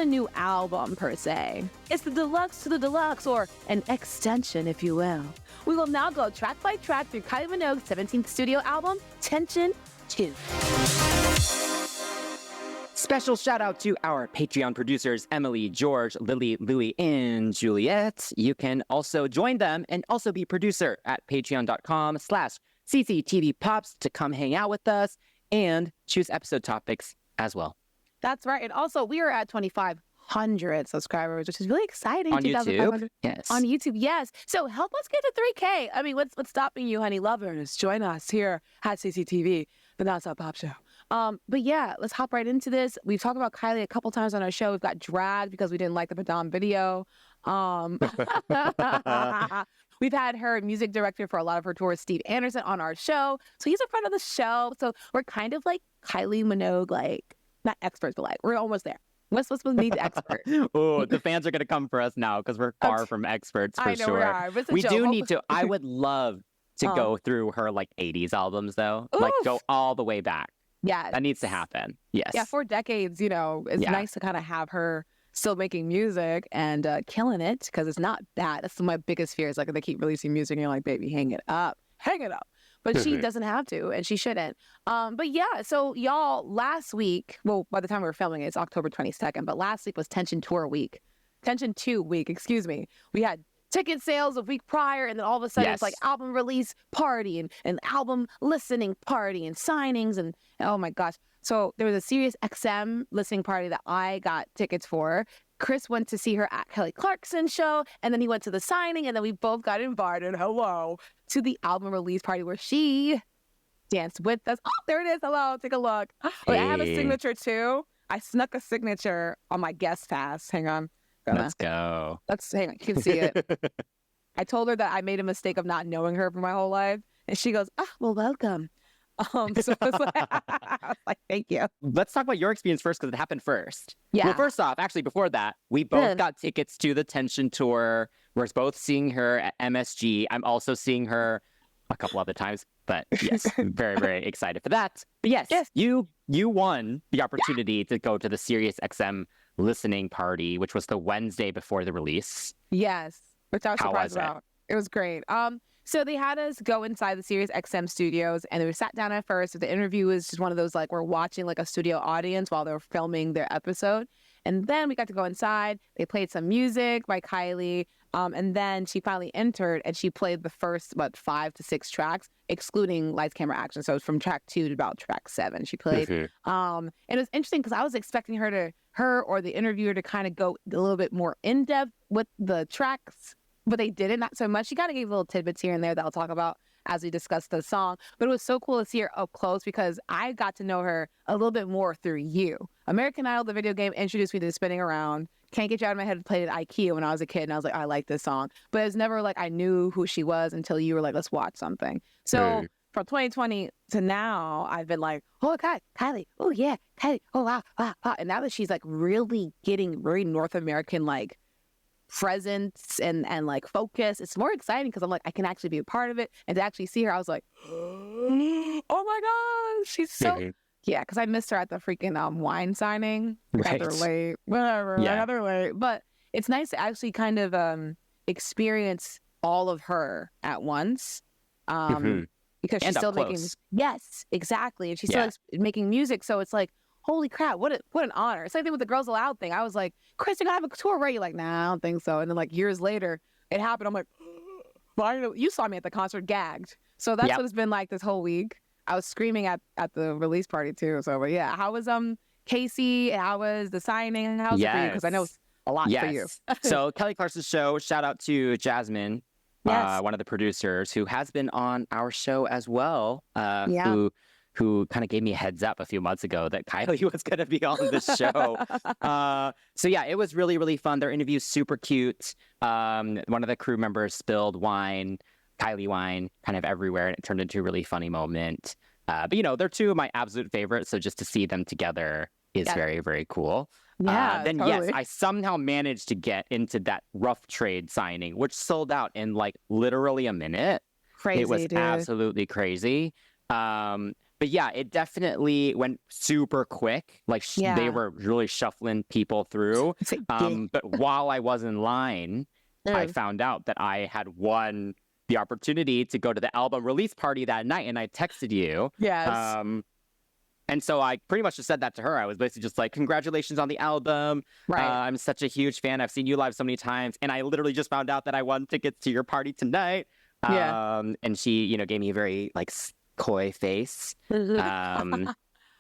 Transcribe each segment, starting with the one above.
a new album per se. It's the deluxe to the deluxe, or an extension, if you will. We will now go track by track through Kylie Minogue's 17th studio album, Tension 2. Special shout out to our Patreon producers, Emily, George, Lily, Louie, and Juliet. You can also join them and also be producer at patreon.com/CCTVPops to come hang out with us and choose episode topics as well. That's right. And also, we are at 2,500 subscribers, which is really exciting. On YouTube? Yes. On YouTube, yes. So help us get to 3K. I mean, what's stopping you, honey lovers? Join us here at CCTV, the Non-Stop Pop Show. But yeah, let's hop right into this. We've talked about Kylie a couple times on our show. We've got dragged because we didn't like the Madonna video. We've had her music director for a lot of her tours, Steve Anderson, on our show. So he's a friend of the show. So we're kind of like Kylie Minogue, like, not experts, but like, we're almost there. What's supposed to be the expert? Oh, the fans are going to come for us now because we're far from experts for I know sure. we are. But it's a We joke. do need to. I would love to go through her like 80s albums though. Oof. Like go all the way back. Yeah. That needs to happen. Yes. Yeah, 4 decades, you know, it's nice to kind of have her still making music and killing it, because it's not that. That's my biggest fear is like they keep releasing music and you're like, baby, hang it up. Hang it up. But she doesn't have to, and she shouldn't. But yeah, so y'all, last week, well, by the time we were filming it, it's October 22nd, but last week was Tension 2 week. Excuse me. We had ticket sales a week prior, and then all of a sudden it's like album release party and album listening party and signings, and oh my gosh. So there was a SiriusXM listening party that I got tickets for. Chris went to see her at Clarkson show, and then he went to the signing, and then we both got invited, to the album release party where she danced with us. Oh, there it is. Hello, take a look. Hey. I have a signature too. I snuck a signature on my guest pass. Hang on. Let's go. Hang on. You can see it. I told her that I made a mistake of not knowing her for my whole life, and she goes, well, welcome. So it's like, I was like, thank you. Let's talk about your experience first because it happened first. Yeah. Well, first off, actually, before that, we both got tickets to the Tension tour. We're both seeing her at MSG. I'm also seeing her a couple other times, but yes, very, very excited for that. But yes. You won the opportunity to go to the SiriusXM listening party, which was the Wednesday before the release. Yes, which I was surprised about. It was great. So they had us go inside the SiriusXM studios, and we sat down at first. The interview was just one of those, like, we're watching like a studio audience while they're filming their episode. And then we got to go inside. They played some music by Kylie. And then she finally entered, and she played the first, 5 to 6 tracks, excluding Lights, Camera, Action. So it was from track 2 to about track 7. She played. And it was interesting because I was expecting her or the interviewer to kind of go a little bit more in depth with the tracks, but they didn't, not so much. She kind of gave little tidbits here and there that I'll talk about as we discuss the song. But it was so cool to see her up close because I got to know her a little bit more through you. American Idol, the video game, introduced me to Spinning Around. Can't Get You Out of My Head played at IKEA when I was a kid, and I was like, I like this song. But it was never like I knew who she was until you were like, let's watch something. So from 2020 to now, I've been like, oh, God, Kylie. Oh, yeah, Kylie. Oh, wow. And now that she's like really getting very North American, like, presence and like focus, it's more exciting because I'm like, I can actually be a part of it. And to actually see her, I was like, oh my God, she's so because I missed her at the freaking wine signing. Right. Got there late, whatever. I got there late, but it's nice to actually kind of experience all of her at once, because she's still making exactly, and she's still making music. So it's like, holy crap, what an honor. Same thing with the Girls Aloud thing. I was like, Chris, you're going to have a tour, right? You're like, nah, I don't think so. And then like years later, it happened. I'm like, finally, you saw me at the concert gagged. So that's what it's been like this whole week. I was screaming at the release party too. So, but yeah, how was Casey? How was the signing? How's it for you? Because I know it's a lot for you. So Kelly Clarkson's show, shout out to Jasmine, one of the producers who has been on our show as well, who kind of gave me a heads up a few months ago that Kylie was going to be on this show. So yeah, it was really, really fun. Their interview's super cute. One of the crew members spilled wine, Kylie wine, kind of everywhere, and it turned into a really funny moment. But, you know, they're two of my absolute favorites, so just to see them together is very, very cool. Then, yes, I somehow managed to get into that Rough Trade signing, which sold out in, like, literally a minute. Crazy, it was dude. absolutely crazy. But But yeah, it definitely went super quick. Like they were really shuffling people through. But while I was in line, I found out that I had won the opportunity to go to the album release party that night, and I texted you. Yes. And so I pretty much just said that to her. I was basically just like, congratulations on the album. Right. I'm such a huge fan. I've seen you live so many times. And I literally just found out that I won tickets to your party tonight. And she, you know, gave me a very like coy face. And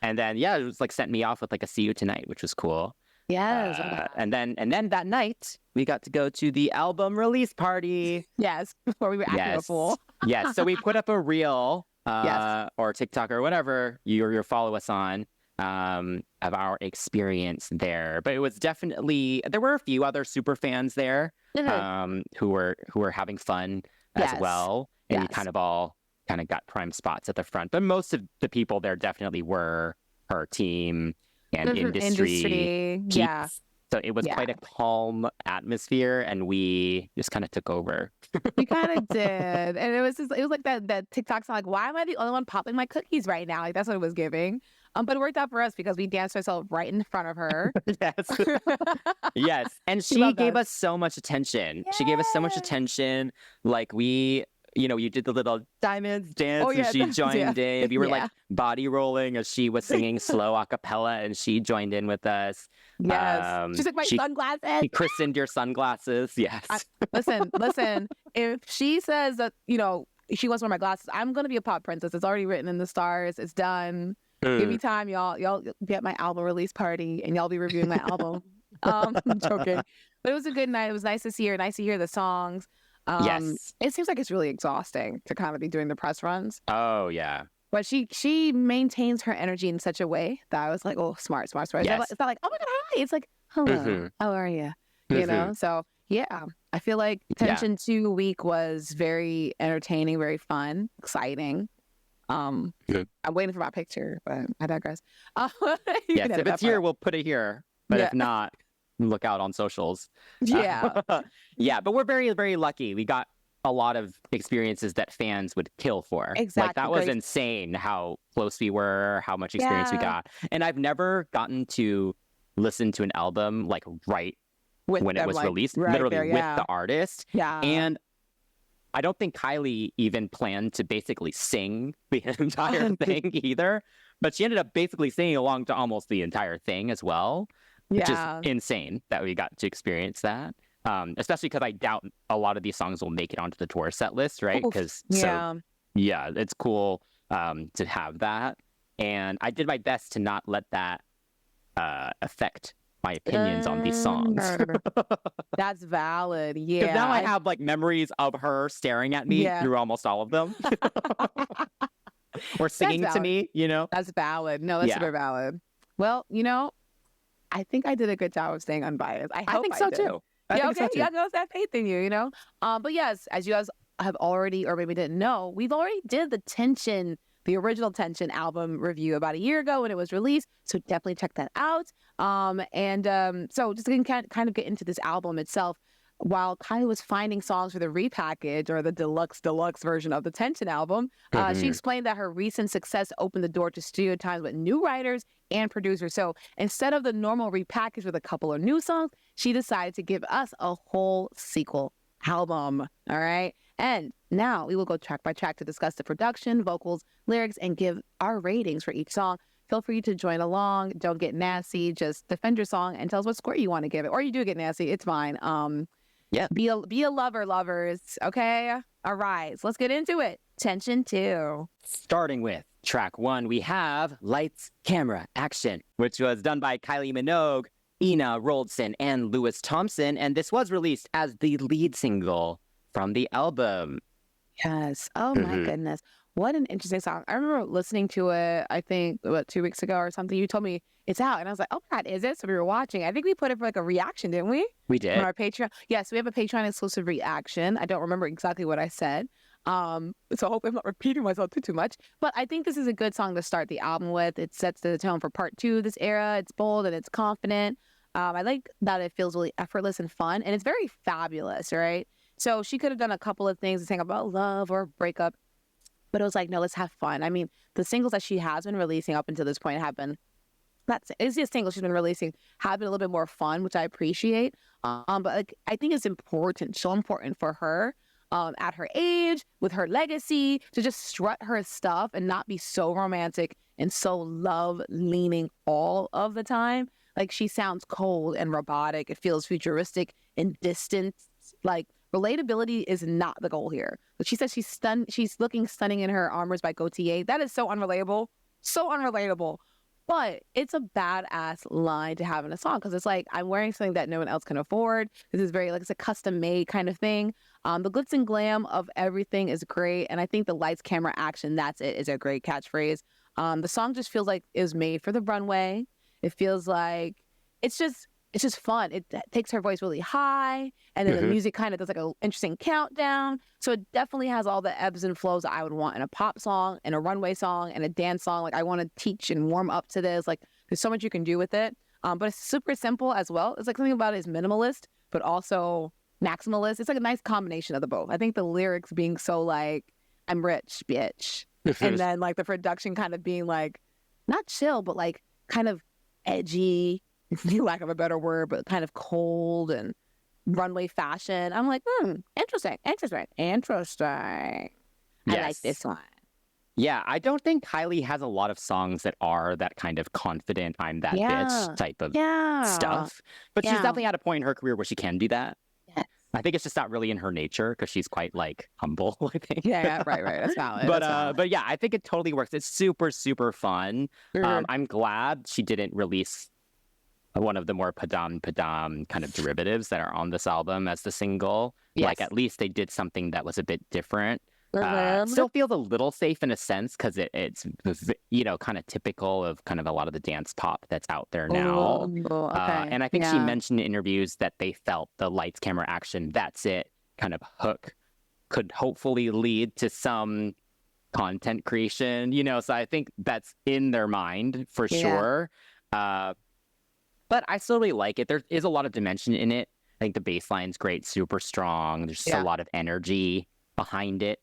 then, it was like sent me off with like a see you tonight, which was cool. Yes. And then that night we got to go to the album release party. Yes. Before we were acting a fool. Yes. So we put up a reel. Or TikTok or whatever you follow us on of our experience there. But it was definitely, there were a few other super fans there who were having fun as well. And we kind of all got prime spots at the front. But most of the people there definitely were her team and industry peeps. So it was quite a calm atmosphere, and we just kind of took over. We kind of did, and it was like that TikTok song, like, why am I the only one popping my cookies right now? Like that's what it was giving. But it worked out for us because we danced ourselves right in front of her. Yes, and she gave us so much attention. She gave us so much attention. Like you did the little diamonds dance and she joined in. We were like body rolling as she was singing slow a cappella and she joined in with us. Yes. She's like, my sunglasses. She christened your sunglasses. Yes. Listen, if she says that, she wants to wear my glasses, I'm going to be a pop princess. It's already written in the stars. It's done. Give me time, y'all. Y'all be at my album release party and y'all be reviewing my album. I'm joking. But it was a good night. It was nice to see her. Nice to hear the songs. Yes. It seems like it's really exhausting to kind of be doing the press runs. Oh, yeah. But she maintains her energy in such a way that I was like, oh, smart. Yes. It's not like, oh my God, hi. It's like, hello, how are you? You know? So, yeah, I feel like Tension 2 week was very entertaining, very fun, exciting. I'm waiting for my picture, but I digress. Yes, if it's here, we'll put it here. But if not, look out on socials. Yeah. But we're very, very lucky. We got a lot of experiences that fans would kill for. Exactly. Like that was insane how close we were, how much experience we got. And I've never gotten to listen to an album like right when it was released, literally with the artist. Yeah. And I don't think Kylie even planned to basically sing the entire thing either, but she ended up basically singing along to almost the entire thing as well, which is insane that we got to experience that. Especially because I doubt a lot of these songs will make it onto the tour set list, right? Because it's cool to have that. And I did my best to not let that affect my opinions on these songs. That's valid. Yeah. Because now I have like memories of her staring at me through almost all of them. Or singing to me, That's valid. No, that's super valid. Well, I think I did a good job of staying unbiased. I think so too. Yeah, okay. You guys have faith in you, But yes, as you guys have already, or maybe didn't know, we've already did the original Tension album review about a year ago when it was released. So definitely check that out. So just to kind of get into this album itself, while Kylie was finding songs for the repackage or the deluxe version of the Tension album, she explained that her recent success opened the door to studio times with new writers and producers. So instead of the normal repackage with a couple of new songs, she decided to give us a whole sequel album. All right. And now we will go track by track to discuss the production, vocals, lyrics, and give our ratings for each song. Feel free to join along. Don't get nasty. Just defend your song and tell us what score you want to give it. Or you do get nasty. It's fine. Be a lover, lovers. Okay? All right. So let's get into it. Tension 2. Starting with track 1, we have Lights, Camera, Action, which was done by Kylie Minogue, Ina Roldson, and Lewis Thompson. And this was released as the lead single from the album. Yes. Oh, my goodness. What an interesting song. I remember listening to it, I think, 2 weeks ago or something. You told me it's out. And I was like, oh, God, is it? So we were watching. I think we put it for like a reaction, didn't we? We did. On our Patreon. Yes, we have a Patreon exclusive reaction. I don't remember exactly what I said. So I hope I'm not repeating myself too much. But I think this is a good song to start the album with. It sets the tone for part 2 of this era. It's bold and it's confident. I like that it feels really effortless and fun. And it's very fabulous, right? So she could have done a couple of things to sing about love or breakup. But it was like, no, let's have fun. I mean, the singles that she has been releasing up until this point have been, it's just singles she's been releasing have been a little bit more fun, which I appreciate. But like, I think it's important, so important for her at her age, with her legacy, to just strut her stuff and not be so romantic and so love-leaning all of the time. Like, she sounds cold and robotic. It feels futuristic and distant. Like, relatability is not the goal here. But she says she's looking stunning in her Armors by Gaultier. That is so unrelatable. So unrelatable. But it's a badass line to have in a song, because it's like, I'm wearing something that no one else can afford. This is very, like, it's a custom made kind of thing. The glitz and glam of everything is great. And I think the lights, camera, action, that's it, is a great catchphrase. The song just feels like it was made for the runway. It feels like it's just fun. It takes her voice really high, and then the music kind of does like an interesting countdown. So it definitely has all the ebbs and flows that I would want in a pop song, and a runway song, and a dance song. Like, I want to teach and warm up to this. Like, there's so much you can do with it. But it's super simple as well. It's like something about it is minimalist, but also maximalist. It's like a nice combination of the both. I think the lyrics being so like, I'm rich, bitch. And then like the production kind of being like, not chill, but like kind of edgy, lack of a better word, but kind of cold and runway fashion. I'm like, interesting. I like this one. Yeah, I don't think Kylie has a lot of songs that are that kind of confident, I'm that bitch type of stuff. But she's definitely at a point in her career where she can do that. Yes. I think it's just not really in her nature, because she's quite like humble, I think. Yeah, right. That's valid. But yeah, I think it totally works. It's super, super fun. I'm glad she didn't release one of the more padam kind of derivatives that are on this album as the single. Yes. Like, at least they did something that was a bit different. Still feels a little safe in a sense, because it's, you know, kind of typical of kind of a lot of the dance pop that's out there now. Okay. And I think she mentioned in interviews that they felt the lights, camera, action, that's it kind of hook could hopefully lead to some content creation, you know, so I think that's in their mind for sure. But I still really like it. There is a lot of dimension in it. I think the bass line's great, super strong. There's just a lot of energy behind it.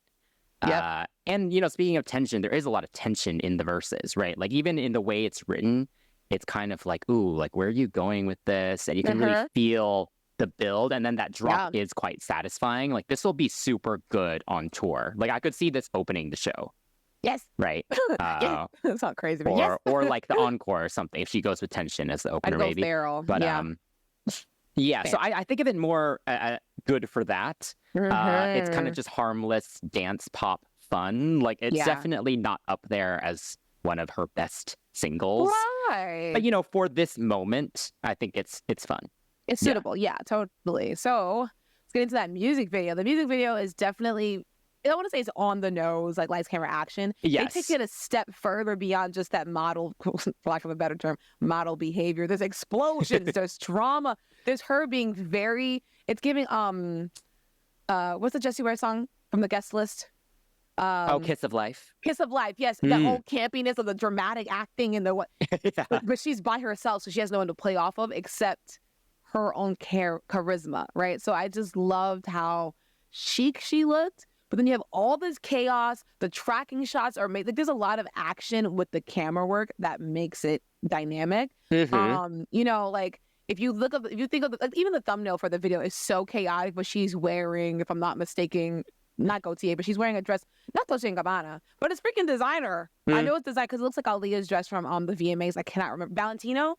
And, you know, speaking of tension, there is a lot of tension in the verses, right? Like, even in the way it's written, it's kind of like, ooh, like, where are you going with this? And you can really feel the build. And then that drop is quite satisfying. Like, this will be super good on tour. Like, I could see this opening the show. Yes. Right. That's not crazy. But or like the encore or something, if she goes with tension as the opener, maybe. Feral. But so I think of it more good for that. It's kind of just harmless dance pop fun. Like, it's definitely not up there as one of her best singles. Right. But, you know, for this moment, I think it's fun. It's suitable. Yeah, totally. So let's get into that music video. The music video is definitely, I don't want to say it's on the nose, like lights, camera, action. Yes. They take it a step further beyond just that model, for lack of a better term, model behavior. There's explosions, there's drama, there's her being very, it's giving, what's the Jessie Ware song from the guest list? Kiss of Life. Kiss of Life, yes. The whole campiness of the dramatic acting and the what. But she's by herself, so she has no one to play off of except her own charisma, right? So I just loved how chic she looked. But then you have all this chaos. The tracking shots are made. Like, there's a lot of action with the camera work that makes it dynamic. You know, like, if you think of like, even the thumbnail for the video is so chaotic, but she's wearing, if I'm not mistaken, not Gaultier, but she's wearing a dress, not Dolce & Gabbana, but it's freaking designer. I know it's design because it looks like Aaliyah's dress from the VMAs. I cannot remember. Valentino?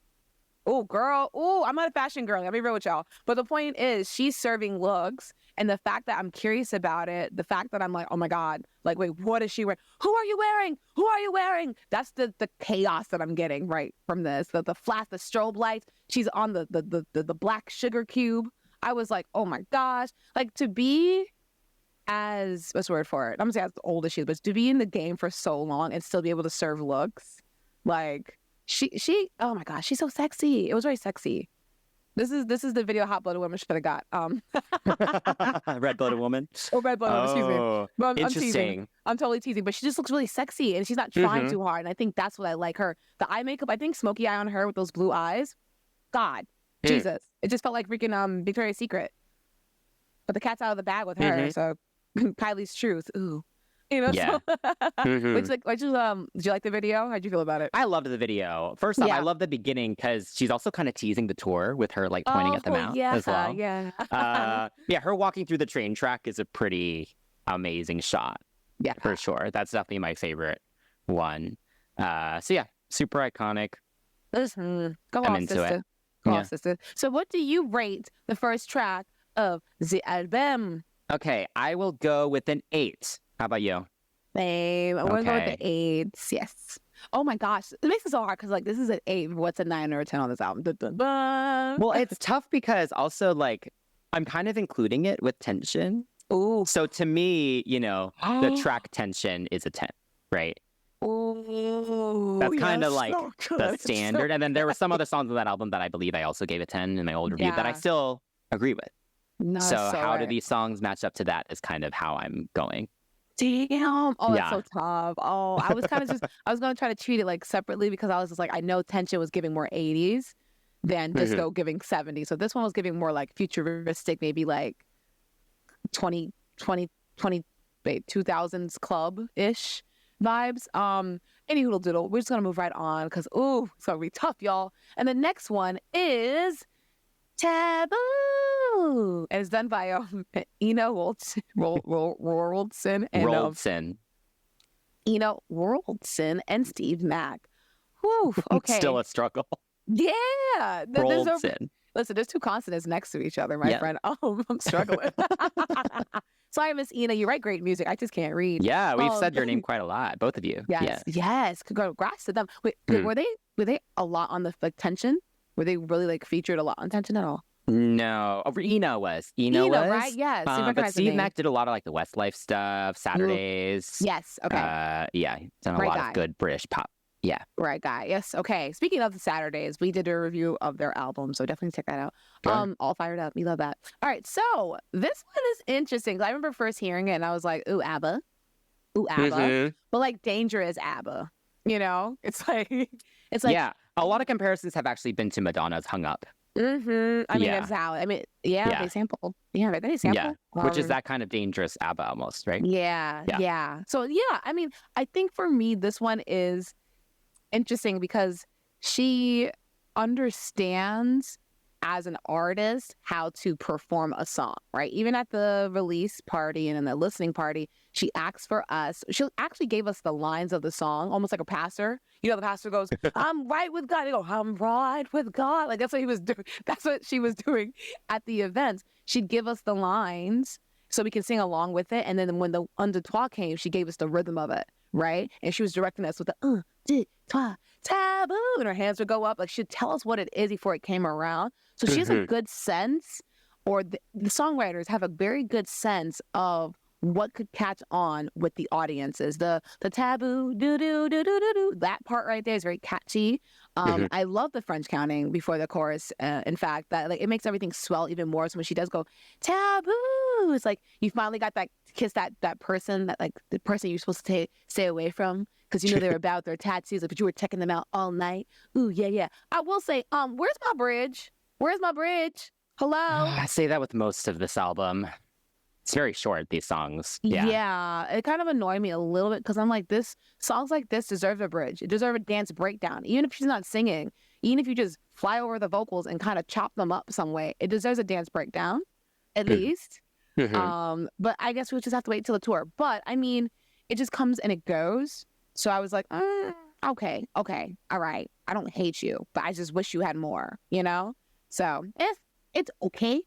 Oh, girl. Oh, I'm not a fashion girl. I'll be real with y'all. But the point is, she's serving looks. And the fact that I'm curious about it, the fact that I'm like, oh my God, like, wait, what is she wearing? Who are you wearing? Who are you wearing? That's the chaos that I'm getting right from this. The flash, the strobe lights. She's on the black sugar cube. I was like, oh my gosh. Like, to be as, what's the word for it? I'm gonna say as old as she is, but to be in the game for so long and still be able to serve looks, like, she oh my gosh, she's so sexy. It was very sexy. This is the video Hot Blooded Woman should have got. Red Blooded Woman. Oh, Red Blooded Woman, excuse me. But interesting. I'm teasing. I'm totally teasing, but she just looks really sexy and she's not trying too hard. And I think that's what I like her. The eye makeup, I think smoky eye on her with those blue eyes. God, Jesus. It just felt like freaking Victoria's Secret. But the cat's out of the bag with her, so Kylie's truth. Ooh. Yeah. So, did you like the video? How'd you feel about it? I loved the video. First off, I love the beginning because she's also kind of teasing the tour with her like pointing at the mouth as well. Yeah. Her walking through the train track is a pretty amazing shot. Yeah, for sure. That's definitely my favorite one. Super iconic. Go I'm on, into sister. it. Go on, sister. So what do you rate the first track of the album? Okay, I will go with an 8. How about you? Same. I'm going to go with the 8. Yes. Oh my gosh. It makes it so hard because like this is an 8. What's a 9 or a 10 on this album? Dun, dun, dun. Well, it's tough because also like I'm kind of including it with tension. Ooh. So to me, the track tension is a 10, right? Ooh. That's kind of like the standard. And then there were some other songs on that album that I believe I also gave a 10 in my old review that I still agree with. No, so how do these songs match up to that is kind of how I'm going. Damn. Oh, that's so tough. Oh, I was kind of I was going to try to treat it like separately because I was just like, I know tension was giving more 80s than disco giving 70s. So this one was giving more like futuristic, maybe like 2000s club-ish vibes. Any hoodle doodle. We're just going to move right on because, it's going to be tough, y'all. And the next one is Taboo. And it's done by Ina Woldson and Woldson and Steve Mack. Whew, okay. Still a struggle. Yeah. Listen, there's 2 consonants next to each other, my friend. Oh, I'm struggling. Sorry, Miss Ina. You write great music. I just can't read. Yeah, we've said your name quite a lot, both of you. Yes. Congrats to them. Wait, were they a lot on the tension? Were they really like featured a lot on tension at all? No, Ina was. Ina was, right? Yes. But Steve Mack did a lot of like the Westlife stuff, Saturdays. Yes. Okay. He's done a lot of good British pop. Yeah. Right guy. Yes. Okay. Speaking of the Saturdays, we did a review of their album, so definitely check that out. Sure. All fired up. We love that. All right. So this one is interesting. I remember first hearing it and I was like, ooh, ABBA. Ooh, ABBA. Mm-hmm. But like dangerous ABBA. It's like yeah. A lot of comparisons have actually been to Madonna's Hung Up. Mm-hmm. I mean, that's how. I mean, they sampled. Yeah, they sampled. Yeah, which is that kind of dangerous ABBA almost, right? Yeah. So I mean, I think for me, this one is interesting because she understands as an artist how to perform a song, right? Even at the release party and in the listening party, she asked for us. She actually gave us the lines of the song, almost like a pastor. The pastor goes, "I'm right with God." They go, "I'm right with God." Like that's what he was doing. That's what she was doing at the events. She'd give us the lines so we can sing along with it. And then when the un de trois came, she gave us the rhythm of it, right? And she was directing us with the un de trois, taboo, and her hands would go up. Like she'd tell us what it is before it came around. So she has a good sense, or the songwriters have a very good sense of what could catch on with the audiences. The taboo, do do do do do do. That part right there is very catchy. I love the French counting before the chorus. In fact, that like it makes everything swell even more. So when she does go taboo, it's like you finally got that kiss that person that like the person you're supposed to stay away from because you know they're about their tattoos, but you were checking them out all night. Ooh, yeah. I will say, where's my bridge? Where's my bridge? Hello. I say that with most of this album. It's very short, these songs. Yeah, it kind of annoyed me a little bit because I'm like, songs like this deserve a bridge. It deserves a dance breakdown. Even if she's not singing, even if you just fly over the vocals and kind of chop them up some way, it deserves a dance breakdown, at least. But I guess we'll just have to wait till the tour. But I mean, it just comes and it goes. So I was like, okay, all right. I don't hate you, but I just wish you had more, So it's okay.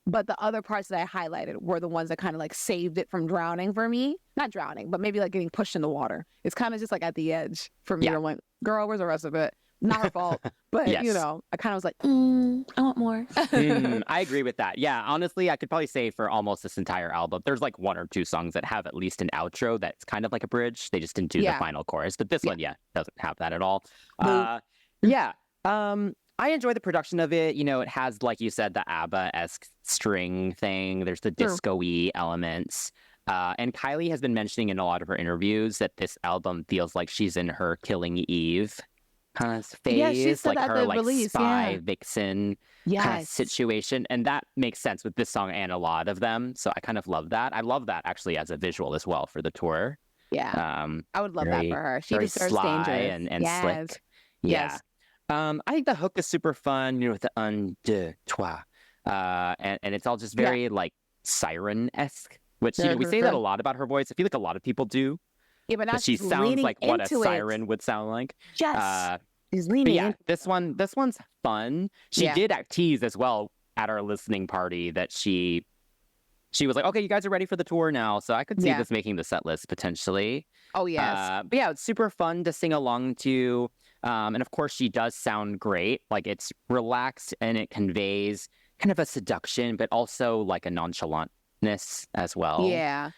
But the other parts that I highlighted were the ones that kind of like saved it from drowning for me. Not drowning, but maybe like getting pushed in the water. It's kind of just like at the edge for me. I'm like, girl, where's the rest of it? Not her fault. But, I kind of was like, I want more. I agree with that. Yeah, honestly, I could probably say for almost this entire album, there's like 1 or 2 songs that have at least an outro that's kind of like a bridge. They just didn't do the final chorus. But this one, doesn't have that at all. I enjoy the production of it. It has, like you said, the ABBA-esque string thing. There's the disco-y elements. And Kylie has been mentioning in a lot of her interviews that this album feels like she's in her Killing Eve kind of phase, like her like release, spy vixen kind of Yes. situation. And that makes sense with this song and a lot of them. So I kind of love that. I love that actually as a visual as well for the tour. Yeah. I would love that for her. She very deserves sly dangerous. and slick. Yeah. Yes. I think the hook is super fun, with the un, deux, trois. And it's all just very like siren-esque, which we say that a lot about her voice. I feel like a lot of people do. Yeah, but now she sounds like what a siren would sound like. Yes. She's leaning into this one's fun. She did tease as well at our listening party that she was like, okay, you guys are ready for the tour now. So I could see this making the set list potentially. Oh, yes. But yeah, it's super fun to sing along to. And of course, she does sound great. Like it's relaxed and it conveys kind of a seduction, but also like a nonchalantness as well. Yeah.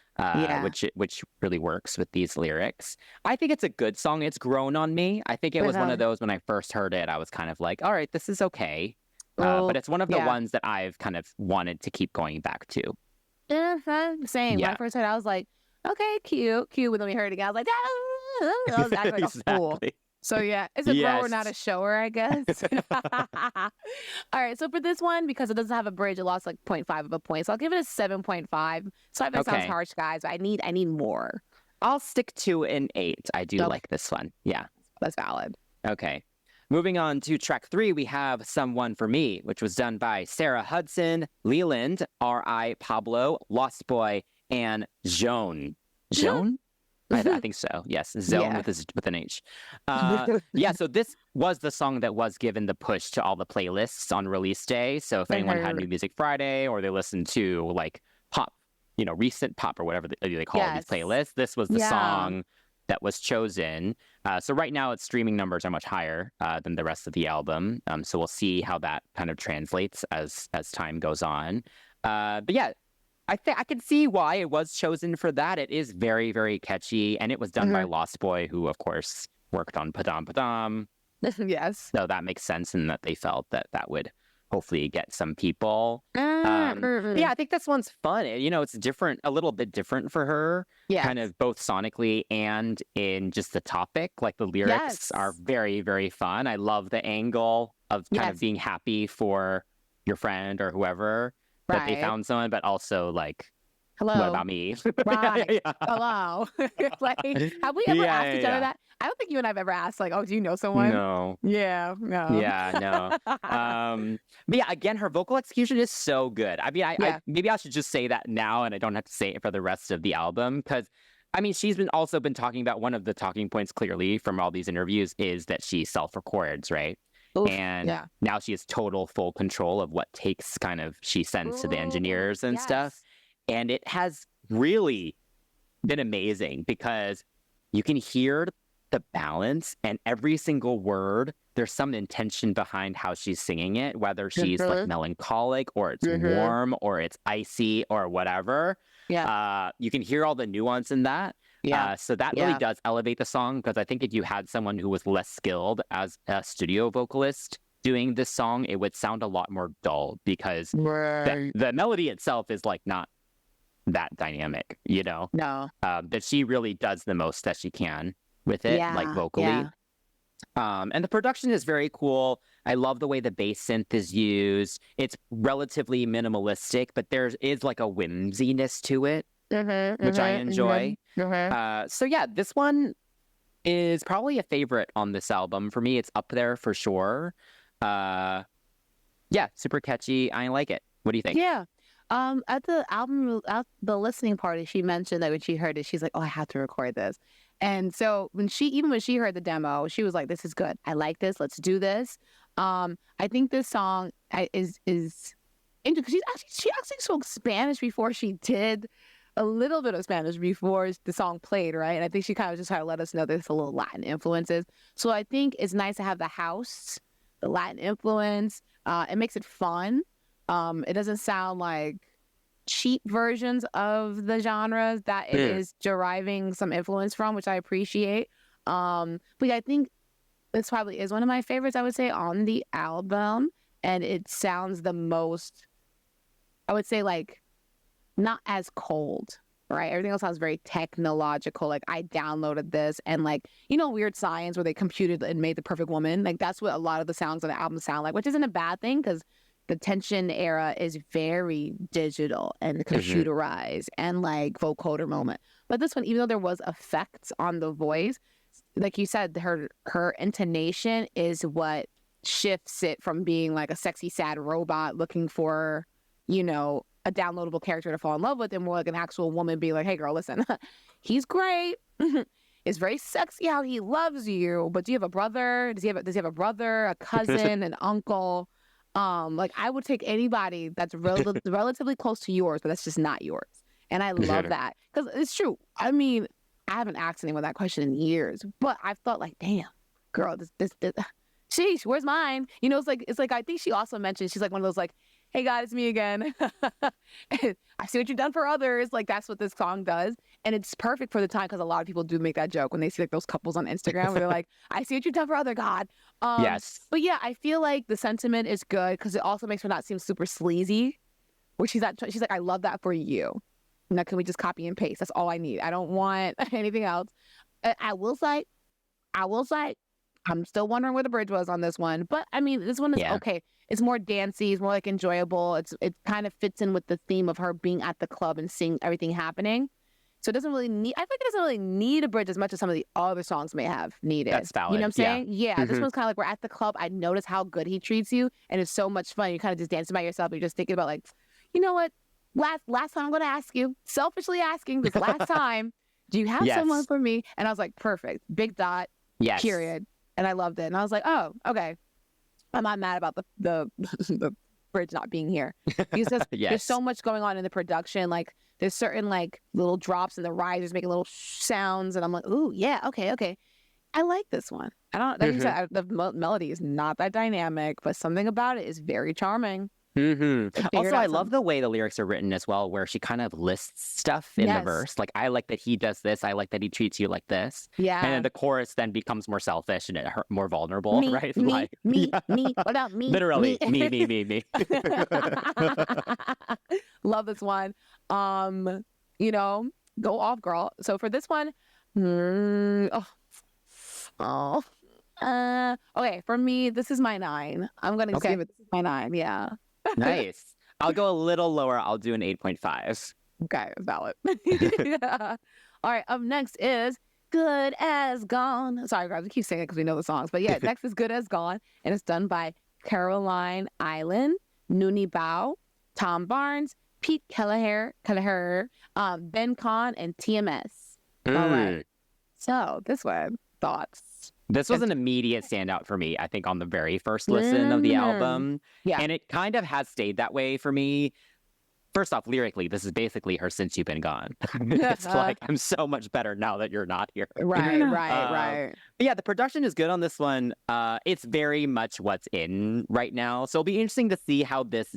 Which really works with these lyrics. I think it's a good song. It's grown on me. I think it was one of those when I first heard it, I was kind of like, all right, this is okay. But it's one of the ones that I've kind of wanted to keep going back to. Same. When I first heard it, I was like, okay, cute. But then we heard it again, I was like, I was acting like a fool. So yeah, it's a grower, not a shower, I guess. All right, so for this one, because it doesn't have a bridge, it lost like 0.5 of a point. So I'll give it a 7.5. So I know it sounds harsh, guys, but I need more. I'll stick to an 8. I do like this one. Yeah. That's valid. Okay. Moving on to track 3, we have Someone for Me, which was done by Sarah Hudson, Leland, R.I. Pablo, Lost Boy, and Joan. Joan? I think so. Yes, Zone with an H. So this was the song that was given the push to all the playlists on release day. So if anyone had New Music Friday or they listened to like pop, recent pop or whatever they call these playlists, this was the song that was chosen. So right now its streaming numbers are much higher than the rest of the album. So we'll see how that kind of translates as time goes on. But yeah, I can see why it was chosen for that. It is very, very catchy, and it was done by Lost Boy, who of course worked on Padam Padam. Yes. So that makes sense, in that they felt that would hopefully get some people. Yeah, I think this one's fun. It's different, a little bit different for her. Yeah. Kind of both sonically and in just the topic. Like the lyrics are very, very fun. I love the angle of kind of being happy for your friend or whoever. That they found someone, but also like, hello, what about me? Right. Hello. Like, have we ever asked each other that? I don't think you and I've ever asked, like, oh, do you know someone? No. Yeah, no. Yeah, no. But yeah, again, her vocal execution is so good. I mean, I maybe I should just say that now, and I don't have to say it for the rest of the album, because I mean, she's also been talking about, one of the talking points clearly from all these interviews is that she self-records, right? Oof, and now she has total full control of what takes she sends to the engineers and stuff. And it has really been amazing because you can hear the balance, and every single word, there's some intention behind how she's singing it, whether she's like melancholic or it's warm or it's icy or whatever. Yeah. You can hear all the nuance in that. Yeah. So that really does elevate the song, because I think if you had someone who was less skilled as a studio vocalist doing this song, it would sound a lot more dull, because the melody itself is like not that dynamic, No. But she really does the most that she can with it, like vocally. Yeah. And the production is very cool. I love the way the bass synth is used. It's relatively minimalistic, but there is like a whimsiness to it, which I enjoy. So yeah, this one is probably a favorite on this album. For me, it's up there for sure. Yeah, super catchy. I like it. What do you think? Yeah. At the listening party, she mentioned that when she heard it, she's like, oh, I have to record this. And so when she heard the demo, she was like, this is good. I like this. Let's do this. I think this song is interesting. She actually spoke Spanish before she did a little bit of Spanish before the song played, right? And I think she kind of just tried to let us know there's a little Latin influences. So I think it's nice to have the house, the Latin influence. It makes it fun. It doesn't sound like cheap versions of the genres that it is deriving some influence from, which I appreciate. But yeah, I think this probably is one of my favorites, I would say, on the album. And it sounds the most, I would say, like, not as cold, right? Everything else sounds very technological. Like, I downloaded this and, like, you know, Weird Science where they computed and made the perfect woman? Like, that's what a lot of the sounds on the album sound like, which isn't a bad thing because the Tension era is very digital and computerized and, like, vocoder moment. But this one, even though there was effects on the voice, like you said, her intonation is what shifts it from being like a sexy, sad robot looking for, you know, a downloadable character to fall in love with, and more like an actual woman being like, hey girl, listen, he's great. It's very sexy how he loves you, but do you have a brother? Does he have a brother, a cousin, an uncle? Like, I would take anybody that's relatively close to yours, but that's just not yours. And I love that because it's true. I mean, I haven't asked anyone that question in years, but I've thought like, damn, girl, this sheesh, where's mine? You know, it's like I think she also mentioned, she's like one of those like, hey God, it's me again. I see what you've done for others. Like, that's what this song does. And it's perfect for the time because a lot of people do make that joke when they see like those couples on Instagram where they're like, I see what you've done for other God. Yes. But yeah, I feel like the sentiment is good because it also makes her not seem super sleazy. Where she's like, I love that for you. Now, can we just copy and paste? That's all I need. I don't want anything else. I will say, I'm still wondering where the bridge was on this one. But I mean, this one is okay. It's more dancey. It's more like enjoyable. It kind of fits in with the theme of her being at the club and seeing everything happening. So it doesn't really need, I think it doesn't really need a bridge as much as some of the other songs may have needed. That's valid. You know what I'm saying? Yeah. This one's kind of like, we're at the club. I notice how good he treats you. And it's so much fun. You're kind of just dancing by yourself. You're just thinking about like, you know what? Last time I'm going to ask you, selfishly asking this last time, do you have someone for me? And I was like, perfect. Big dot. Yes. Period. And I loved it. And I was like, oh, okay. I'm not mad about the bridge not being here. Because there's so much going on in the production. Like, there's certain like little drops and the risers making little sounds. And I'm like, ooh, yeah, okay. I like this one. I don't, like you said, the melody is not that dynamic, but something about it is very charming. Also, I love the way the lyrics are written as well, where she kind of lists stuff in the verse. Like, I like that he does this. I like that he treats you like this. Yeah. And then the chorus then becomes more selfish and more vulnerable, right? Me. What about me? Literally, me. Love this one. You know, go off, girl. So for this one, okay, for me, this is my 9. I'm gonna give it my 9. Yeah. Nice. I'll go a little lower. I'll do an 8.5. Okay, valid. Yeah. All right, up next is Good As Gone. Sorry, guys, we keep saying it because we know the songs. But yeah, next is Good As Gone, and it's done by Caroline Island, Noonie Bao, Tom Barnes, Pete Kelleher, Ben Kahn, and TMS. All right. So this one, thoughts? This was an immediate standout for me, I think, on the very first listen of the album. Yeah. And it kind of has stayed that way for me. First off, lyrically, this is basically her Since You've Been Gone. It's like, I'm so much better now that you're not here. Right. But yeah, the production is good on this one. It's very much what's in right now. So it'll be interesting to see how this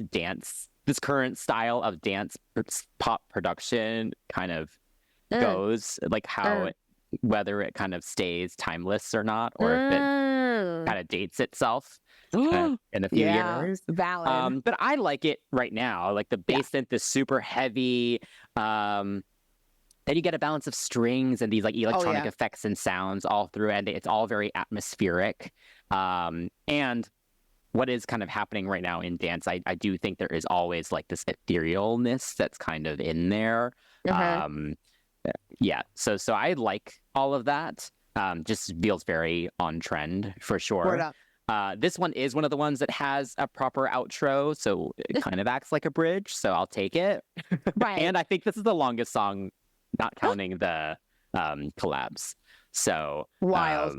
current style of dance pop production kind of goes. Like how whether it kind of stays timeless or not, or if it kind of dates itself in a few years. Valid. But I like it right now. Like the bass synth is super heavy. Then you get a balance of strings and these like electronic effects and sounds all through, and it's all very atmospheric. And what is kind of happening right now in dance, I do think there is always like this etherealness that's kind of in there. Yeah, so I like all of that. Just feels very on trend for sure. This one is one of the ones that has a proper outro, so it kind of acts like a bridge, so I'll take it. Right. And I think this is the longest song, not counting the collabs. So wild.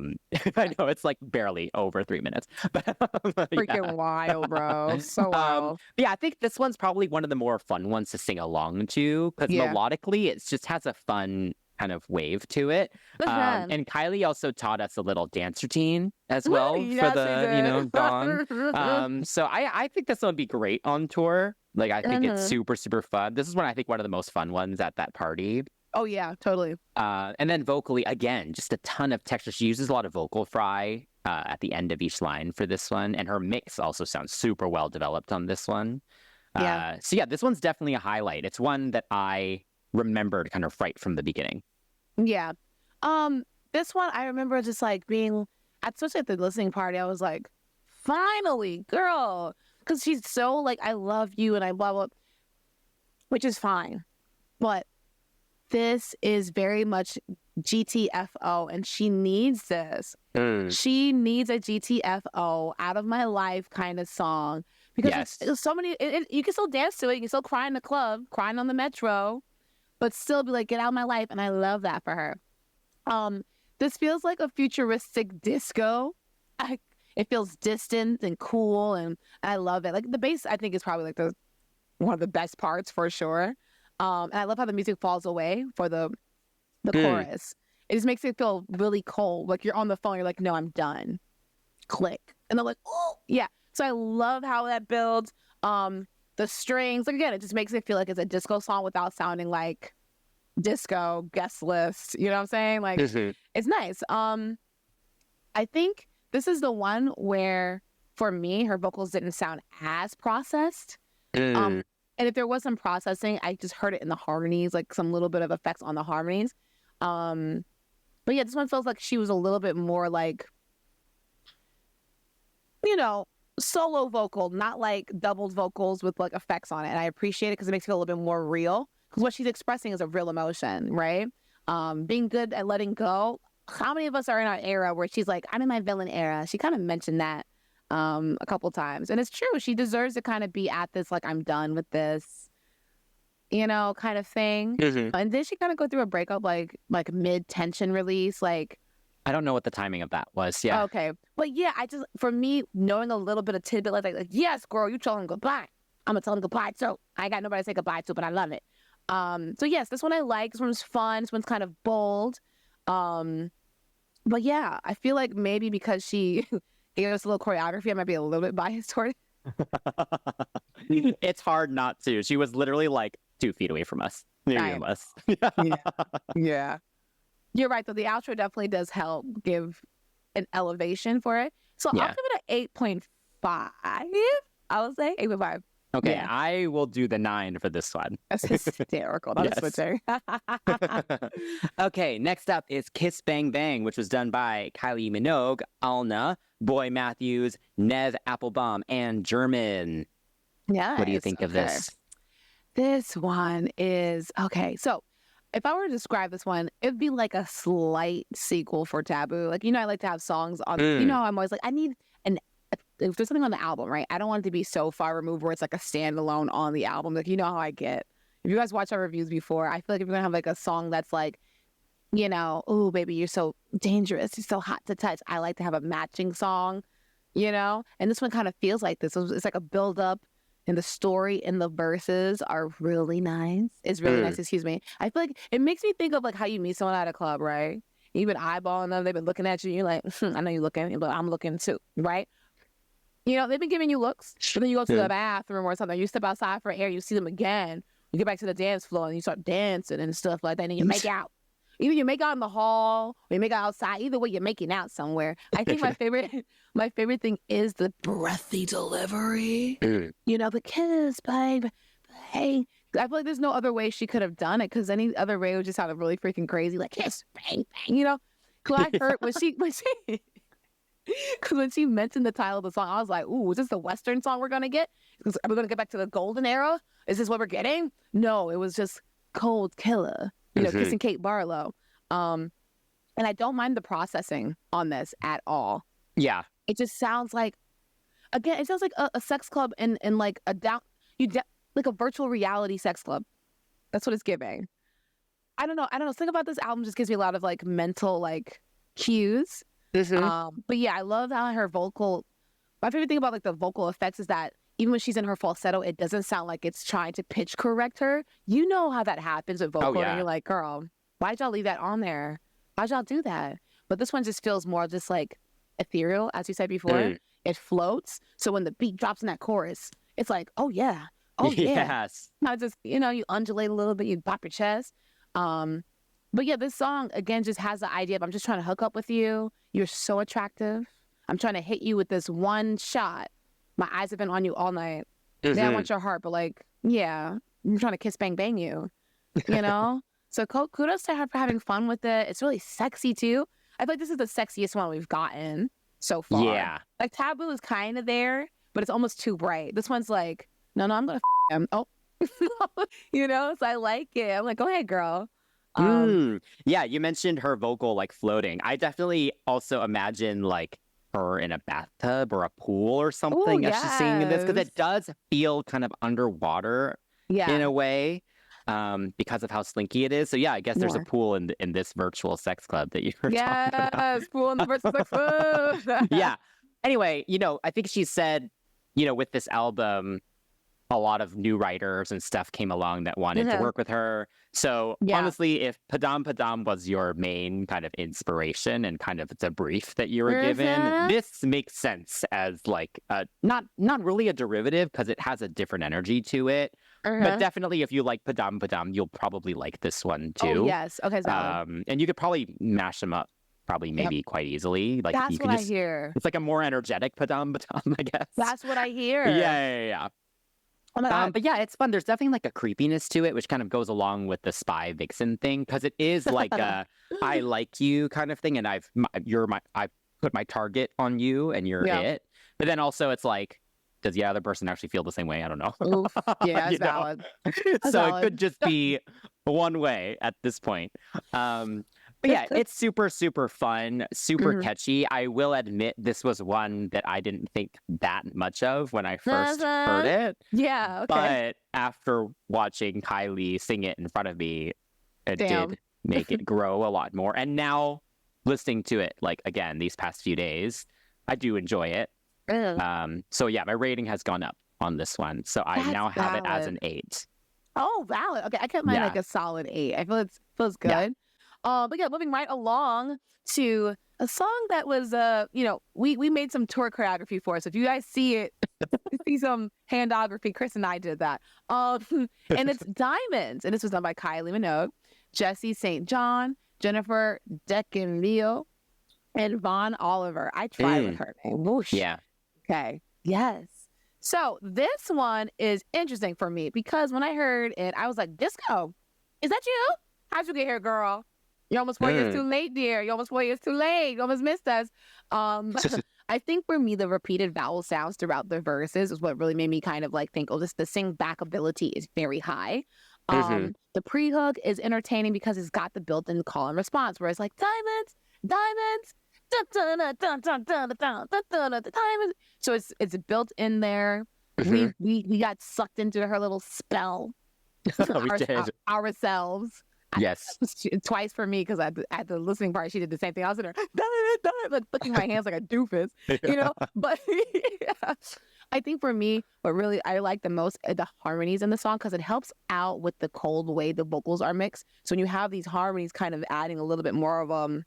I know it's like barely over 3 minutes. Freaking wild, bro. So wild. Yeah, I think this one's probably one of the more fun ones to sing along to, because melodically it just has a fun kind of wave to it. And Kylie also taught us a little dance routine as well for the Gone. So I think this one would be great on tour. Like, I think it's super, super fun. This is one of the most fun ones at that party. Oh, yeah, totally. And then vocally, again, just a ton of texture. She uses a lot of vocal fry at the end of each line for this one. And her mix also sounds super well developed on this one. So yeah, this one's definitely a highlight. It's one that I remembered kind of right from the beginning. Yeah. This one I remember just like being, especially at the listening party, I was like, finally, girl. Because she's so like, I love you and I blah, blah, which is fine. But this is very much GTFO and she needs this. She needs a GTFO out of my life kind of song. Because it's so many, you can still dance to it. You can still cry in the club, crying on the metro, but still be like, get out of my life. And I love that for her. This feels like a futuristic disco. It feels distant and cool, and I love it. Like the bass, I think is probably like one of the best parts for sure. And I love how the music falls away for the chorus. It just makes it feel really cold. Like you're on the phone, you're like, no, I'm done. Click, and they're like, oh yeah. So I love how that builds. The strings, like again, it just makes it feel like it's a disco song without sounding like disco guest list. You know what I'm saying? Like it's nice. I think this is the one where, for me, her vocals didn't sound as processed. And if there was some processing, I just heard it in the harmonies, like some little bit of effects on the harmonies. But yeah, this one feels like she was a little bit more like, solo vocal, not like doubled vocals with like effects on it. And I appreciate it because it makes it feel a little bit more real. Because what she's expressing is a real emotion, right? Being good at letting go. How many of us are in our era where she's like, I'm in my villain era? She kind of mentioned that a couple times. And it's true. She deserves to kind of be at this, like, I'm done with this, kind of thing. And then she kind of go through a breakup, like mid-tension release, like. I don't know what the timing of that was. Yeah. Okay. But yeah, for me, knowing a little bit of tidbit, like yes, girl, you tell him goodbye. I'm going to tell him goodbye. So I ain't got nobody to say goodbye to, but I love it. So yes, this one I like. This one's fun. This one's kind of bold. But yeah, I feel like maybe because she gave us a little choreography, I might be a little bit biased toward it. It's hard not to. She was literally like 2 feet away from us. Near us. Yeah. You're right, though. The outro definitely does help give an elevation for it. So I'll give it an 8.5. I would say 8.5. Okay, yeah. I will do the 9 for this one. That's hysterical. That's switching. Okay, next up is Kiss Bang Bang, which was done by Kylie Minogue, Alna, Boy Matthews, Nev Applebaum, and German. Yeah. What do you think of this? This one is, okay, so if I were to describe this one, it'd be like a slight sequel for Taboo. Like, I like to have songs on, I'm always like, if there's something on the album, right? I don't want it to be so far removed where it's like a standalone on the album. Like, how I get. If you guys watch our reviews before, I feel like if you're going to have like a song that's like, oh, baby, you're so dangerous. You're so hot to touch. I like to have a matching song, And this one kind of feels like this. It's like a build up, and the story and the verses are really nice. It's really nice, excuse me. I feel like it makes me think of like how you meet someone at a club, right? You've been eyeballing them. They've been looking at you. You're like, I know you're looking, but I'm looking too, right? They've been giving you looks, but then you go to the bathroom or something. You step outside for air. You see them again. You get back to the dance floor and you start dancing and stuff like that. And you make out. Either you make out in the hall or you make out outside. Either way, you're making out somewhere. I think my favorite thing is the breathy delivery. The kiss, babe. Hey, I feel like there's no other way she could have done it because any other way would just sound really freaking crazy, like kiss, bang, bang. Because I heard when she. Because when she mentioned the title of the song, I was like, ooh, is this the Western song we're going to get? Are we going to get back to the golden era? Is this what we're getting? No, it was just Cold Killer, kissing Kate Barlow. And I don't mind the processing on this at all. Yeah. It just sounds like, again, it sounds like a sex club and like like a virtual reality sex club. That's what it's giving. I don't know. Think about this album just gives me a lot of like mental like cues. But yeah, I love how her my favorite thing about like the vocal effects is that even when she's in her falsetto, it doesn't sound like it's trying to pitch correct her. You know how that happens with vocal, and you're like, girl, why'd y'all leave that on there? Why'd y'all do that? But this one just feels more just like ethereal, as you said before. It floats. So when the beat drops in that chorus, it's like, oh yeah. Yes. Not just, you undulate a little bit, you pop your chest. But yeah, this song, again, just has the idea of I'm just trying to hook up with you. You're so attractive. I'm trying to hit you with this one shot. My eyes have been on you all night. Yeah, I want your heart, but like, yeah, I'm trying to kiss, bang, bang you. you know? So kudos to her for having fun with it. It's really sexy too. I feel like this is the sexiest one we've gotten so far. Yeah. Like Taboo is kind of there, but it's almost too bright. This one's like, no, I'm going to him. Oh, you know? So I like it. I'm like, go ahead, girl. Yeah, you mentioned her vocal like floating. I definitely also imagine like her in a bathtub or a pool or something as she's singing this, because it does feel kind of underwater in a way, because of how slinky it is. So yeah, I guess there's a pool in this virtual sex club that you were talking about. Yes, pool in the virtual sex club. Yeah. Anyway, I think she said, with this album, a lot of new writers and stuff came along that wanted to work with her. So honestly, if Padam Padam was your main kind of inspiration and kind of the brief that you were given, this makes sense as like not really a derivative, because it has a different energy to it. But definitely, if you like Padam Padam, you'll probably like this one too. Oh, yes. Okay. And you could probably mash them up. Maybe quite easily. Like that's you can what I hear. It's like a more energetic Padam Padam, I guess. That's what I hear. Yeah. Oh my God. But yeah, it's fun. There's definitely like a creepiness to it, which kind of goes along with the spy vixen thing, because it is like a I like you kind of thing, and I put my target on you, and you're it. But then also it's like, does the other person actually feel the same way? I don't know. Oof. Yeah, it's valid. It could just be one way at this point. But yeah, it's super, super fun, super catchy. I will admit this was one that I didn't think that much of when I first heard it. Yeah, okay. But after watching Kylie sing it in front of me, it did make it grow a lot more. And now listening to it, like, again, these past few days, I do enjoy it. So yeah, my rating has gone up on this one. So I now have it as an 8. Oh, valid. Okay, I kept mine like a solid 8. I feel it feels good. Yeah. But yeah, moving right along to a song that was, we made some tour choreography for. So if you guys see it, see some handography, Chris and I did that. And it's Diamonds. And this was done by Kylie Minogue, Jesse St. John, Jennifer Deckenville, and Vaughn Oliver. I tried with her name. Whoosh. Yeah. Okay. Yes. So this one is interesting for me because when I heard it, I was like, Disco, is that you? How'd you get here, girl? You're almost 4 years too late, dear. You're almost 4 years too late. You almost missed us. I think for me, the repeated vowel sounds throughout the verses is what really made me kind of like think, oh, the sing back ability is very high. The pre-hook is entertaining because it's got the built-in call and response where it's like, diamonds, diamonds, dun, dun, dun, dun, dun, dun, dun, dun, dun, diamonds. So it's built in there. We got sucked into her little spell. We did. Ourselves. Yes. Twice for me, because at the listening part, she did the same thing. I was in there, like flicking my hands like a doofus, But yeah. I think for me, what really I like the most are the harmonies in the song, because it helps out with the cold way the vocals are mixed. So when you have these harmonies kind of adding a little bit more of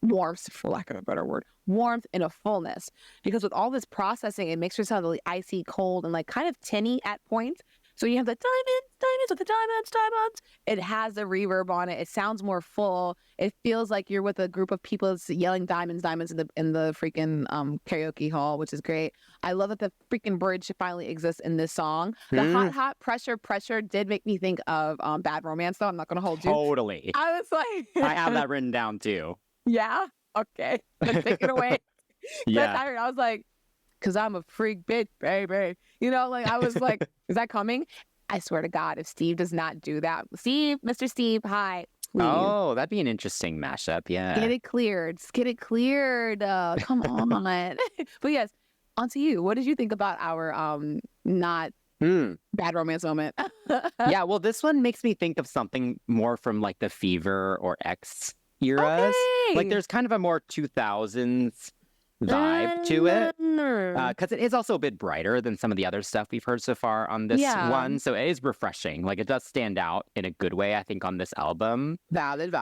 warmth, for lack of a better word, warmth and a fullness. Because with all this processing, it makes her sound really icy cold and like kind of tinny at points. So you have the diamonds with the diamonds. It has a reverb on it. It sounds more full. It feels like you're with a group of people yelling diamonds in the freaking karaoke hall, which is great. I love that the freaking bridge finally exists in this song. The hot pressure did make me think of Bad Romance, though. I'm not gonna hold you. Totally. I was like, I have that written down too. Yeah. Okay. Let's take it away. Yeah. I was like, because I'm a freak bitch, baby. I was like, is that coming? I swear to God, if Steve does not do that. Mr. Steve, hi. Please. Oh, that'd be an interesting mashup, yeah. Get it cleared. Come on. But yes, on to you. What did you think about our not Bad Romance moment? Yeah, well, this one makes me think of something more from like the Fever or X eras. Okay. Like there's kind of a more 2000s vibe to it, because it is also a bit brighter than some of the other stuff we've heard so far on this one, so it is refreshing. Like it does stand out in a good way, I think, on this album. Valid.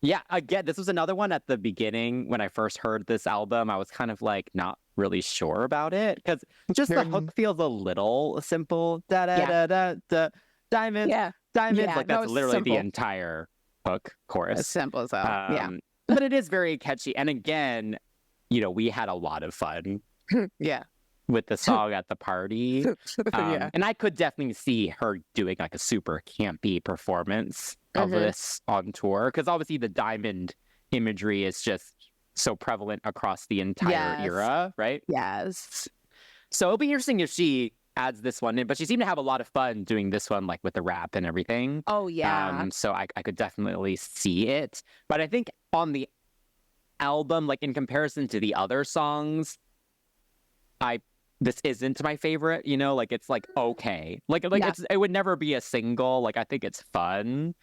Yeah, again, this was another one at the beginning when I first heard this album. I was kind of like not really sure about it, because just the hook feels a little simple. Da da da da, diamonds, diamonds. Like that's literally simple. The entire hook chorus. As simple as that. But it is very catchy. And again, we had a lot of fun. Yeah. with the song at the party. Yeah. And I could definitely see her doing like a super campy performance of this on tour, because obviously the diamond imagery is just so prevalent across the entire era, right? Yes. So it'll be interesting if she adds this one in, but she seemed to have a lot of fun doing this one, like with the rap and everything. Oh, yeah. So I could definitely see it. But I think on the album, like in comparison to the other songs, this isn't my favorite, you know, like it's like okay. Like it would never be a single. Like I think it's fun,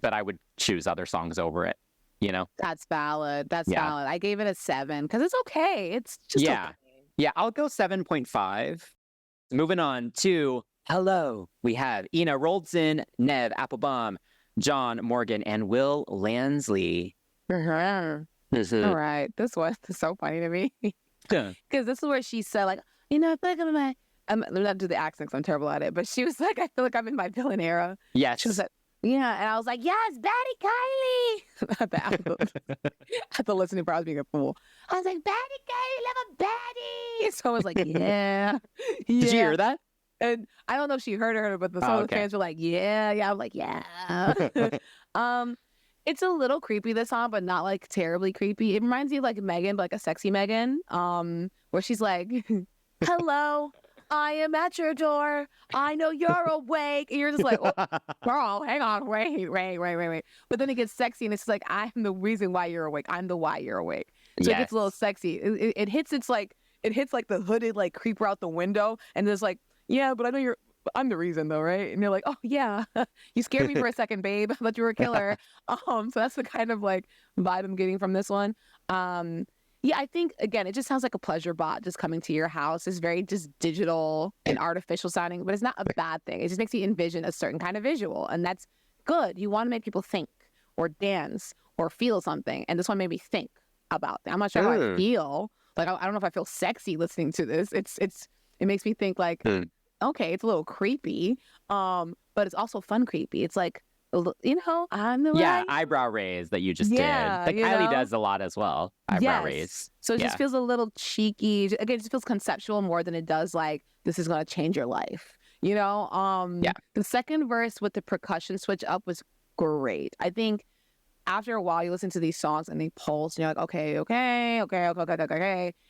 but I would choose other songs over it, you know? That's valid. That's valid. I gave it a 7 because it's okay. It's just okay. Yeah, I'll go 7.5. Moving on to Hello. We have Ina Roldson, Nev Applebaum, John Morgan, and Will Lansley. All right. This was so funny to me. Because this is where she said, like, you know, I feel like I'm in my... let me not do the accents. I'm terrible at it. But she was like, I feel like I'm in my villain era. Yes. She was like, yeah. And I was like, yes, Baddie Kylie. At the listening part, I was being a fool. I was like, Baddie Kylie, love a baddie. So I was like, yeah. Did you hear that? And I don't know if she heard her, but some of the fans were like, yeah. I'm like, yeah. It's a little creepy, this song, but not like terribly creepy. It reminds me of like Megan, but like a sexy Megan, where she's like, hello, I am at your door. I know you're awake. And you're just like, oh, girl, hang on, wait. But then it gets sexy and it's like, I'm the reason why you're awake. I'm the why you're awake. So it gets a little sexy. It hits like the hooded like creeper out the window. And there's like, yeah, but I know I'm the reason though, right? And you're like, oh yeah, you scared me for a second, babe. I thought you were a killer. So that's the kind of like vibe I'm getting from this one. Yeah, I think again, it just sounds like a pleasure bot just coming to your house. It's very just digital and artificial sounding, but it's not a bad thing. It just makes you envision a certain kind of visual, and that's good. You want to make people think or dance or feel something, and this one made me think about that. I'm not sure how I feel. Like I don't know if I feel sexy listening to this. It makes me think like. Okay, it's a little creepy, but it's also fun creepy. It's like, you know, I'm the eyebrow raise that you just did. Like Kylie does a lot as well. Eyebrow raise. So it just feels a little cheeky. Again, it just feels conceptual more than it does like this is gonna change your life. You know? The second verse with the percussion switch up was great. I think after a while, you listen to these songs and they pulse, and you're like, okay.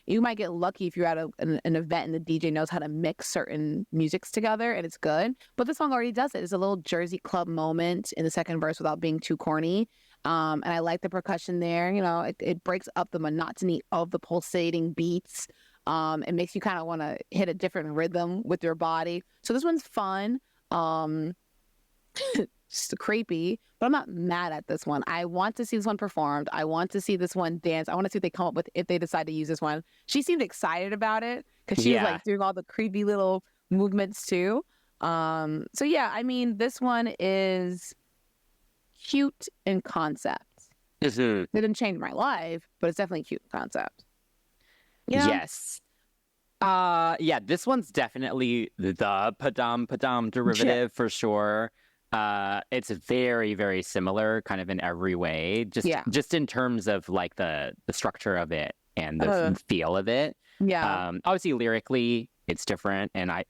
You might get lucky if you're at an event and the DJ knows how to mix certain musics together, and it's good. But the song already does it. It's a little Jersey Club moment in the second verse without being too corny. And I like the percussion there. You know, it breaks up the monotony of the pulsating beats. It makes you kind of want to hit a different rhythm with your body. So this one's fun. Just creepy, but I'm not mad at this one. I want to see this one performed. I want to see this one dance. I want to see what they come up with if they decide to use this one. She seemed excited about it because she was like doing all the creepy little movements too. So yeah, I mean, this one is cute in concept. It didn't change my life, but it's definitely cute in concept. Yeah. Yes. Yeah, this one's definitely the padam derivative for sure. It's very, very similar kind of in every way, just in terms of like the structure of it and the feel of it. Obviously lyrically it's different, and I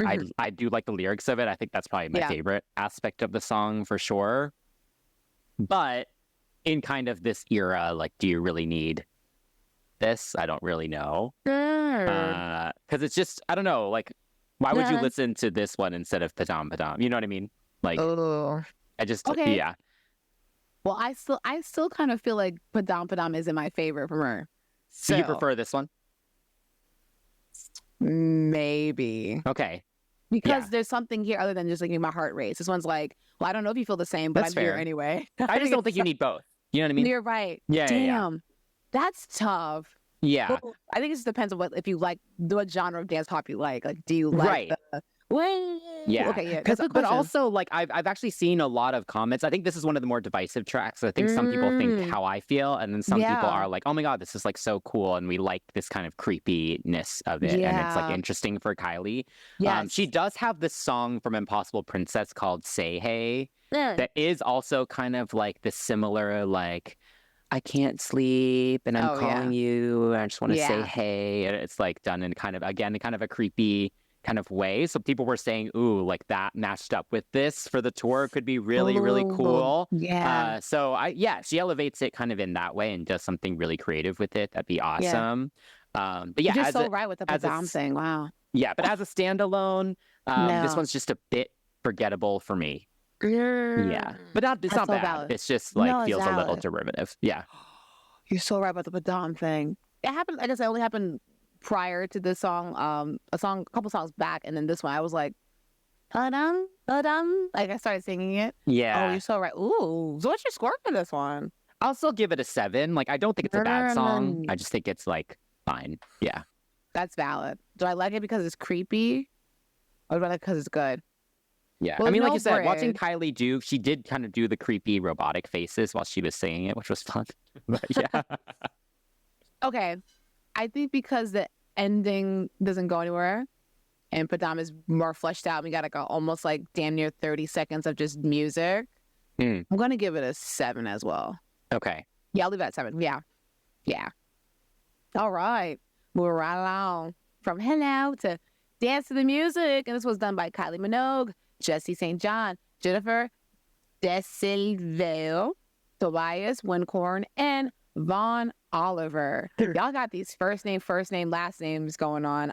do like the lyrics of it. I think that's probably my favorite aspect of the song for sure. But in kind of this era, like, do you really need this? I don't really know. Because it's just, I don't know, like, why would you listen to this one instead of Padam? You know what I mean? Like, I just, yeah. Well, I still kind of feel like Padam isn't my favorite from her. So do you prefer this one? Maybe. Okay. Because there's something here other than just making my heart race. This one's like, well, I don't know if you feel the same, but That's I'm fair. here anyway. I just don't think you need both. You know what I mean? You're right. Yeah. Damn. That's tough. Yeah. Well, I think it just depends on if you like, what genre of dance pop you like. Like, do you like the... Yeah. Okay, yeah. But also, like, I've actually seen a lot of comments. I think this is one of the more divisive tracks. I think some people think how I feel, and then some people are like, oh my God, this is like so cool, and we like this kind of creepiness of it, and it's like interesting for Kylie. Yes. She does have this song from Impossible Princess called Say Hey that is also kind of like this similar, like, I can't sleep and I'm calling you. And I just want to say hey. And it's like done in kind of a creepy kind of way. So people were saying, ooh, like that matched up with this for the tour could be really, really cool. Yeah. So she elevates it kind of in that way and does something really creative with it. That'd be awesome. But yeah, you're just so right with the Madonna thing. Wow. Yeah, but as a standalone, this one's just a bit forgettable for me. Yeah, but it's not bad. Valid. It's just like feels a little derivative. Yeah, you're so right about the Madonna thing. It happened. I guess it only happened prior to this song. A couple songs back, and then this one, I was like, Madonna. Like I started singing it. Yeah. Oh, you're so right. Ooh, so what's your score for this one? I'll still give it a 7. Like I don't think it's a bad song. I just think it's like fine. Yeah, that's valid. Do I like it because it's creepy, or do I like it because it's good? Yeah, well, I mean, like you said, watching Kylie she did kind of do the creepy robotic faces while she was singing it, which was fun. But yeah. Okay, I think because the ending doesn't go anywhere, and Padam is more fleshed out, we got like almost like damn near 30 seconds of just music. I'm gonna give it a 7 as well. Okay. Yeah, I'll leave that 7. Yeah. All right, moving right along from Hello to Dance to the Music, and this was done by Kylie Minogue, Jesse St. John, Jennifer DeSilvio, Tobias Wincorn, and Vaughn Oliver. Y'all got these first name, last names going on.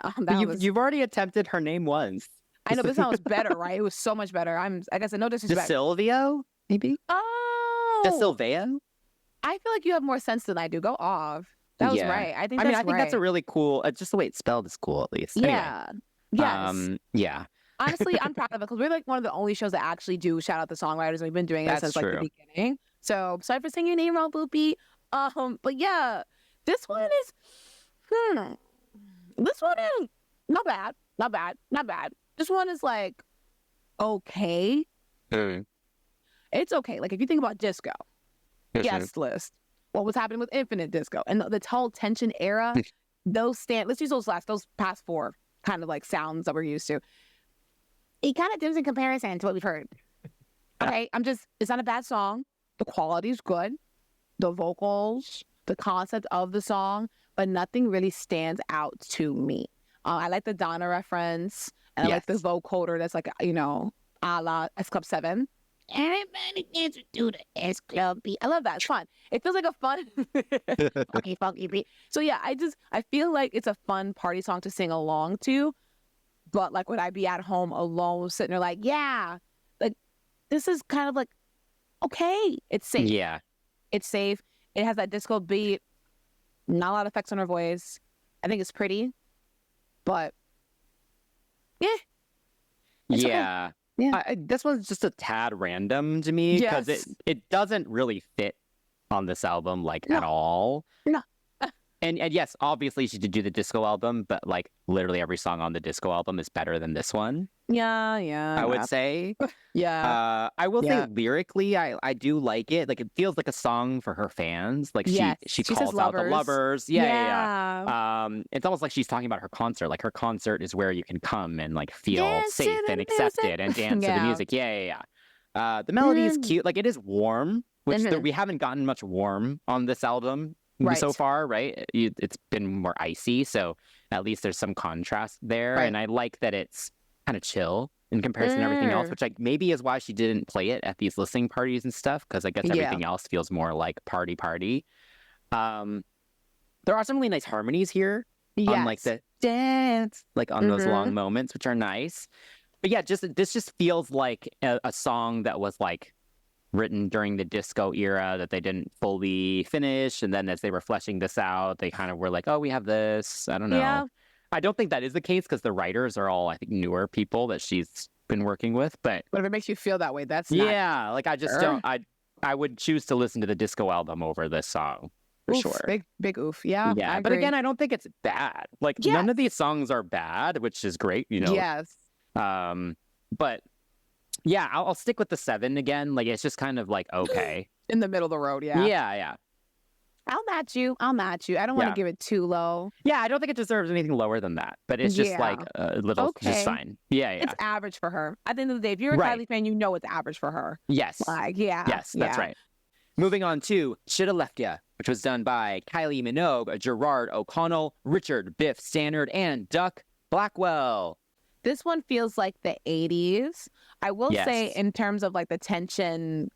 You've already attempted her name once. I know, but this one was better, right? It was so much better. I guess I know disrespect. DeSilvio, maybe? Oh. DeSilvio? I feel like you have more sense than I do. Go off. That was right. I think that's a really cool, just the way it's spelled is cool, at least. Yeah. Anyway. Yes. Yeah. Honestly, I'm proud of it because we're like one of the only shows that actually do shout out the songwriters. We've been doing it since like the beginning. So sorry for saying your name wrong, Boopy. But yeah, this one is not bad. This one is like okay. It's okay. Like if you think about disco, guest list, what was happening with Infinite Disco and the whole tension era, let's use those past 4 kind of like sounds that we're used to. It kind of dims in comparison to what we've heard. Okay, it's not a bad song. The quality is good. The vocals, the concept of the song, but nothing really stands out to me. I like the Donna reference, and I like the vocoder that's like, a la S Club 7. Everybody gets to the S Club beat. I love that. It's fun. It feels like a fun, funky beat. So yeah, I feel like it's a fun party song to sing along to. But like, would I be at home alone, sitting there like, yeah, like this is kind of like, okay, it's safe. Yeah, it's safe. It has that disco beat. Not a lot of effects on her voice. I think it's pretty, but yeah. Yeah. Okay. Yeah. This one's just a tad random to me because it doesn't really fit on this album at all. No. And yes, obviously she did do the disco album, but like literally every song on the disco album is better than this one. Yeah. I would say. Yeah. I will say lyrically, I do like it. Like it feels like a song for her fans. Like she calls out the lovers. Yeah. It's almost like she's talking about her concert. Like her concert is where you can come and like feel safe and accepted and dance to the music. Yeah. The melody is cute. Like it is warm, which we haven't gotten much warm on this album. So far, right? It's been more icy, so at least there's some contrast there. And I like that it's kind of chill in comparison to everything else, which like maybe is why she didn't play it at these listening parties and stuff, because I guess everything else feels more like party. There are some really nice harmonies here on like the dance, like on those long moments, which are nice. But yeah, this just feels like a song that was like written during the disco era that they didn't fully finish, and then as they were fleshing this out, they kind of were like, oh, we have this. I don't know. Yeah. I don't think that is the case because the writers are all, I think, newer people that she's been working with. But if it makes you feel that way, that's not... like I just don't. I would choose to listen to the disco album over this song for sure. Big oof. Yeah. Yeah. But again, I don't think it's bad. Like none of these songs are bad, which is great. Yes. But. Yeah, I'll stick with the 7 again. Like, it's just kind of like, okay. In the middle of the road, yeah. Yeah. I'll match you. I don't want to give it too low. Yeah, I don't think it deserves anything lower than that. But it's just like a little, just fine. Yeah. It's average for her. At the end of the day, if you're a Kylie fan, you know it's average for her. Yes. Like, yeah. Yes, that's right. Moving on to Shoulda Left Ya, which was done by Kylie Minogue, Gerard O'Connell, Richard Biff Stannard, and Duck Blackwell. This one feels like the 80s. I will say in terms of like the tension,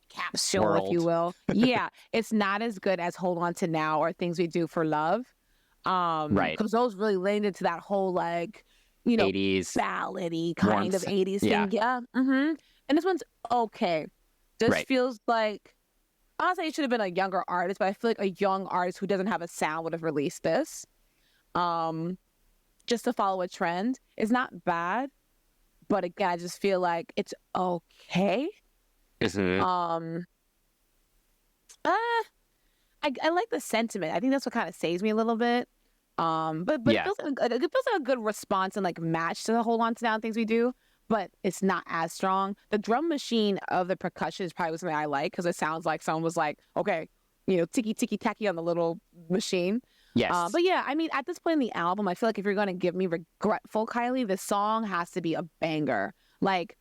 capsule, World. if you will. Yeah, it's not as good as Hold On to Now or Things We Do for Love. Right. Because those really leaned into that whole 80s ballady kind of 80s Yeah. thing. Yeah. Mm-hmm. And this one's okay. This feels like, honestly, it should have been a younger artist, but I feel like a young artist who doesn't have a sound would have released this. Just to follow a trend. It's not bad, but again, I just feel like it's okay. Mm-hmm. I like the sentiment. I think that's what kind of saves me a little bit. But it feels like a good response and like match to the Hold On to Now Things We Do, but it's not as strong. The drum machine of the percussion is probably something I like because it sounds like someone was like, okay, ticky ticky tacky on the little machine. Yes. But yeah, I mean, at this point in the album, I feel like if you're going to give me Regretful Kylie, this song has to be a banger. Like,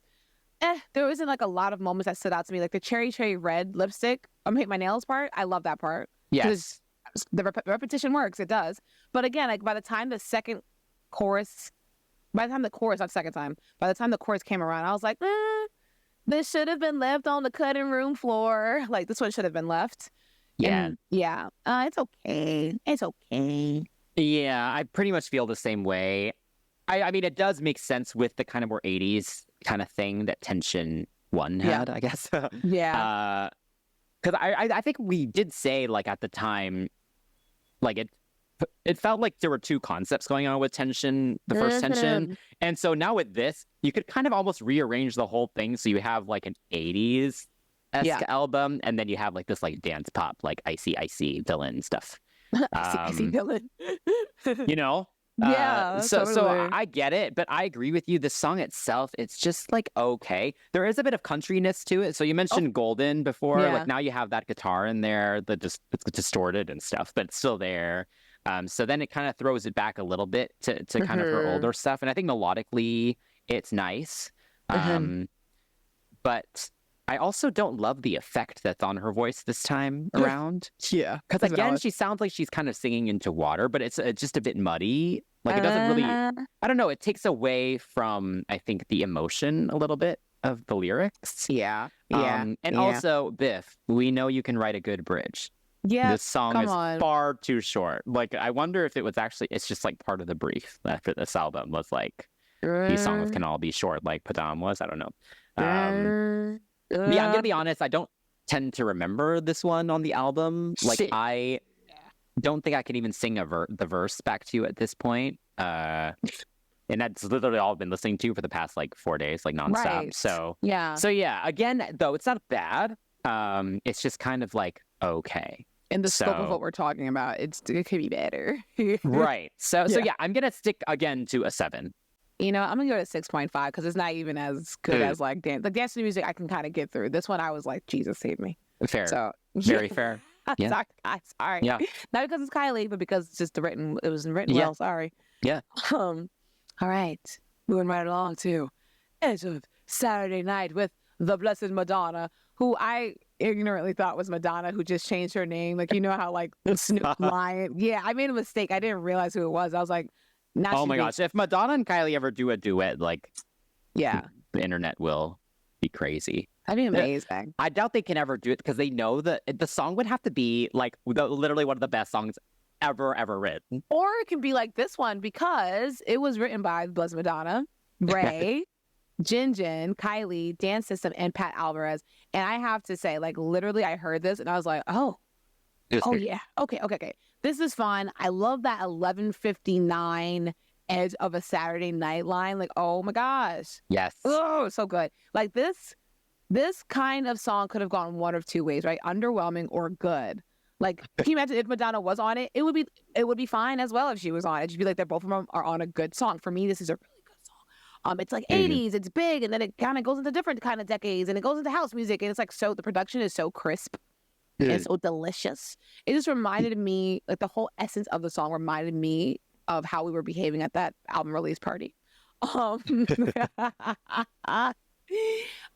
there isn't like a lot of moments that stood out to me. Like the Cherry Red lipstick, Hate My Nails part. I love that part. Yes. The repetition works. It does. But again, like by the time the chorus came around, I was like, this should have been left on the cutting room floor. Like this one should have been left. Yeah. And, yeah. It's okay. It's okay. Yeah, I pretty much feel the same way. I mean, it does make sense with the kind of more 80s kind of thing that Tension 1 had, I guess. Yeah. Because I think we did say, like, at the time, like, it felt like there were two concepts going on with Tension, the first Tension. And so now with this, you could kind of almost rearrange the whole thing so you have, like, an 80s-esque album, and then you have, like, this, like, dance pop, like, Icy Villain stuff. Icy Villain. Yeah, totally. So I get it, but I agree with you. The song itself, it's just like okay. There is a bit of countryness to it. So you mentioned Golden before. Yeah. Like now you have that guitar in there that just it's distorted and stuff, but it's still there. So then it kind of throws it back a little bit to kind of her older stuff, and I think melodically it's nice. But I also don't love the effect that's on her voice this time around. Yeah. Because again, she sounds like she's kind of singing into water, but it's just a bit muddy. Like it doesn't really, I don't know, it takes away from, I think, the emotion a little bit of the lyrics. Yeah. And also, Biff, we know you can write a good bridge. Yeah. This song is far too short. Like, I wonder if it was actually, it's just like part of the brief for this album was like, these songs can all be short, like Padam was. I don't know. Yeah, I'm gonna be honest. I don't tend to remember this one on the album. Like, I don't think I can even sing the verse back to you at this point. And that's literally all I've been listening to for the past like 4 days, like nonstop. Right. So yeah. Again, though, it's not bad. It's just kind of like okay. In the scope of what we're talking about, it could be better. Right. So yeah, I'm gonna stick again to a 7. I'm gonna go to 6.5 because it's not even as good as like dance. Like dance music, I can kind of get through. This one, I was like, Jesus save me. Fair. So very fair. Yeah. Sorry. Yeah. Not because it's Kylie, but because it's just it was written well. Sorry. Yeah. All right. Moving right along to Edge of Saturday Night with the Blessed Madonna, who I ignorantly thought was Madonna, who just changed her name. Like, how like Snoop Lion. Yeah, I made a mistake. I didn't realize who it was. I was like, oh my gosh. If Madonna and Kylie ever do a duet, like, the internet will be crazy. That'd be amazing. I doubt they can ever do it because they know that the song would have to be like literally one of the best songs ever written. Or it can be like this one because it was written by Blessed Madonna, Ray, Jin, Kylie, Dance System, and Pat Alvarez. And I have to say, like, literally, I heard this and I was like, oh yeah. Okay. This is fun. I love that 11:59 Edge of a Saturday Night line. Like, oh my gosh. Yes. Oh, so good. Like this kind of song could have gone one of two ways, right? Underwhelming or good. Like, can you imagine if Madonna was on it? It would be fine as well if she was on it. She'd be like, they're both of them are on a good song. For me, this is a really good song. It's like 80s, it's big, and then it kind of goes into different kind of decades, and it goes into house music, and it's like the production is so crisp. It's so delicious. It just reminded me, like the whole essence of the song reminded me of how we were behaving at that album release party.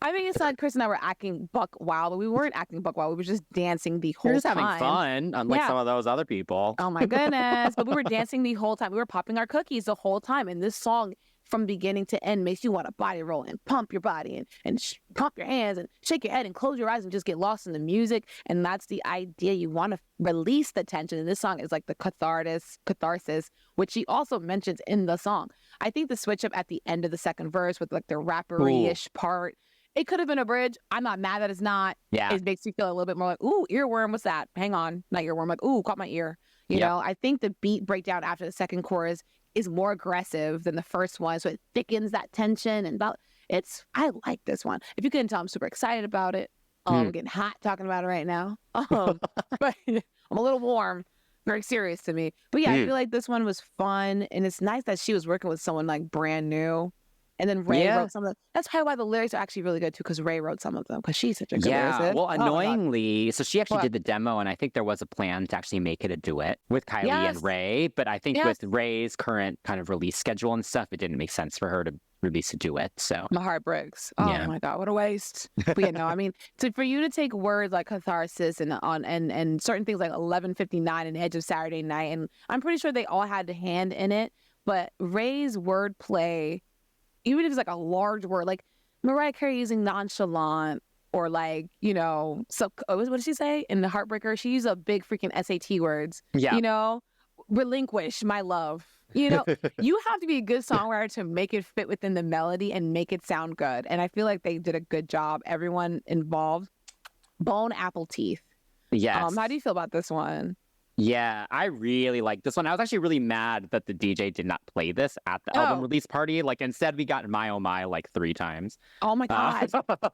I mean, it's like Chris and I were acting buck wild, but we weren't acting buck wild. We were just dancing the whole You're just time. having fun, unlike some of those other people. Oh my goodness. But we were dancing the whole time. We were popping our cookies the whole time. And this song from beginning to end makes you want to body roll and pump your body and pump your hands and shake your head and close your eyes and just get lost in the music. And that's the idea. You want to release the tension. And this song is like the catharsis, which she also mentions in the song. I think the switch up at the end of the second verse with like the rappery-ish part, it could have been a bridge. I'm not mad that it's not. Yeah. It makes you feel a little bit more like, ooh, earworm, what's that? Hang on, not earworm. Like, ooh, caught my ear. You know, I think the beat breakdown after the second chorus is more aggressive than the first one. So it thickens that tension. And I like this one. If you couldn't tell, I'm super excited about it. I'm getting hot talking about it right now. But I'm a little warm, very serious to me. But yeah, I feel like this one was fun. And it's nice that she was working with someone like brand new. And then Ray wrote some of them. That's probably why the lyrics are actually really good too, because Ray wrote some of them, because she's such a good lyricist. Well, annoyingly, so she actually did the demo, and I think there was a plan to actually make it a duet with Kylie and Ray. But I think with Ray's current kind of release schedule and stuff, it didn't make sense for her to release a duet. So my heart breaks. Oh my God, what a waste. But I mean, for you to take words like catharsis and certain things like 11:59 and Edge of Saturday Night, and I'm pretty sure they all had a hand in it. But Ray's wordplay, even if it's like a large word, like Mariah Carey using nonchalant or like, so what did she say in the Heartbreaker? She used a big freaking SAT words. Yeah. Relinquish my love. You have to be a good songwriter to make it fit within the melody and make it sound good. And I feel like they did a good job. Everyone involved. Bone apple teeth. Yes. How do you feel about this one? Yeah, I really like this one. I was actually really mad that the DJ did not play this at the album release party. Like, instead, we got My Oh My like 3 times. Oh my God.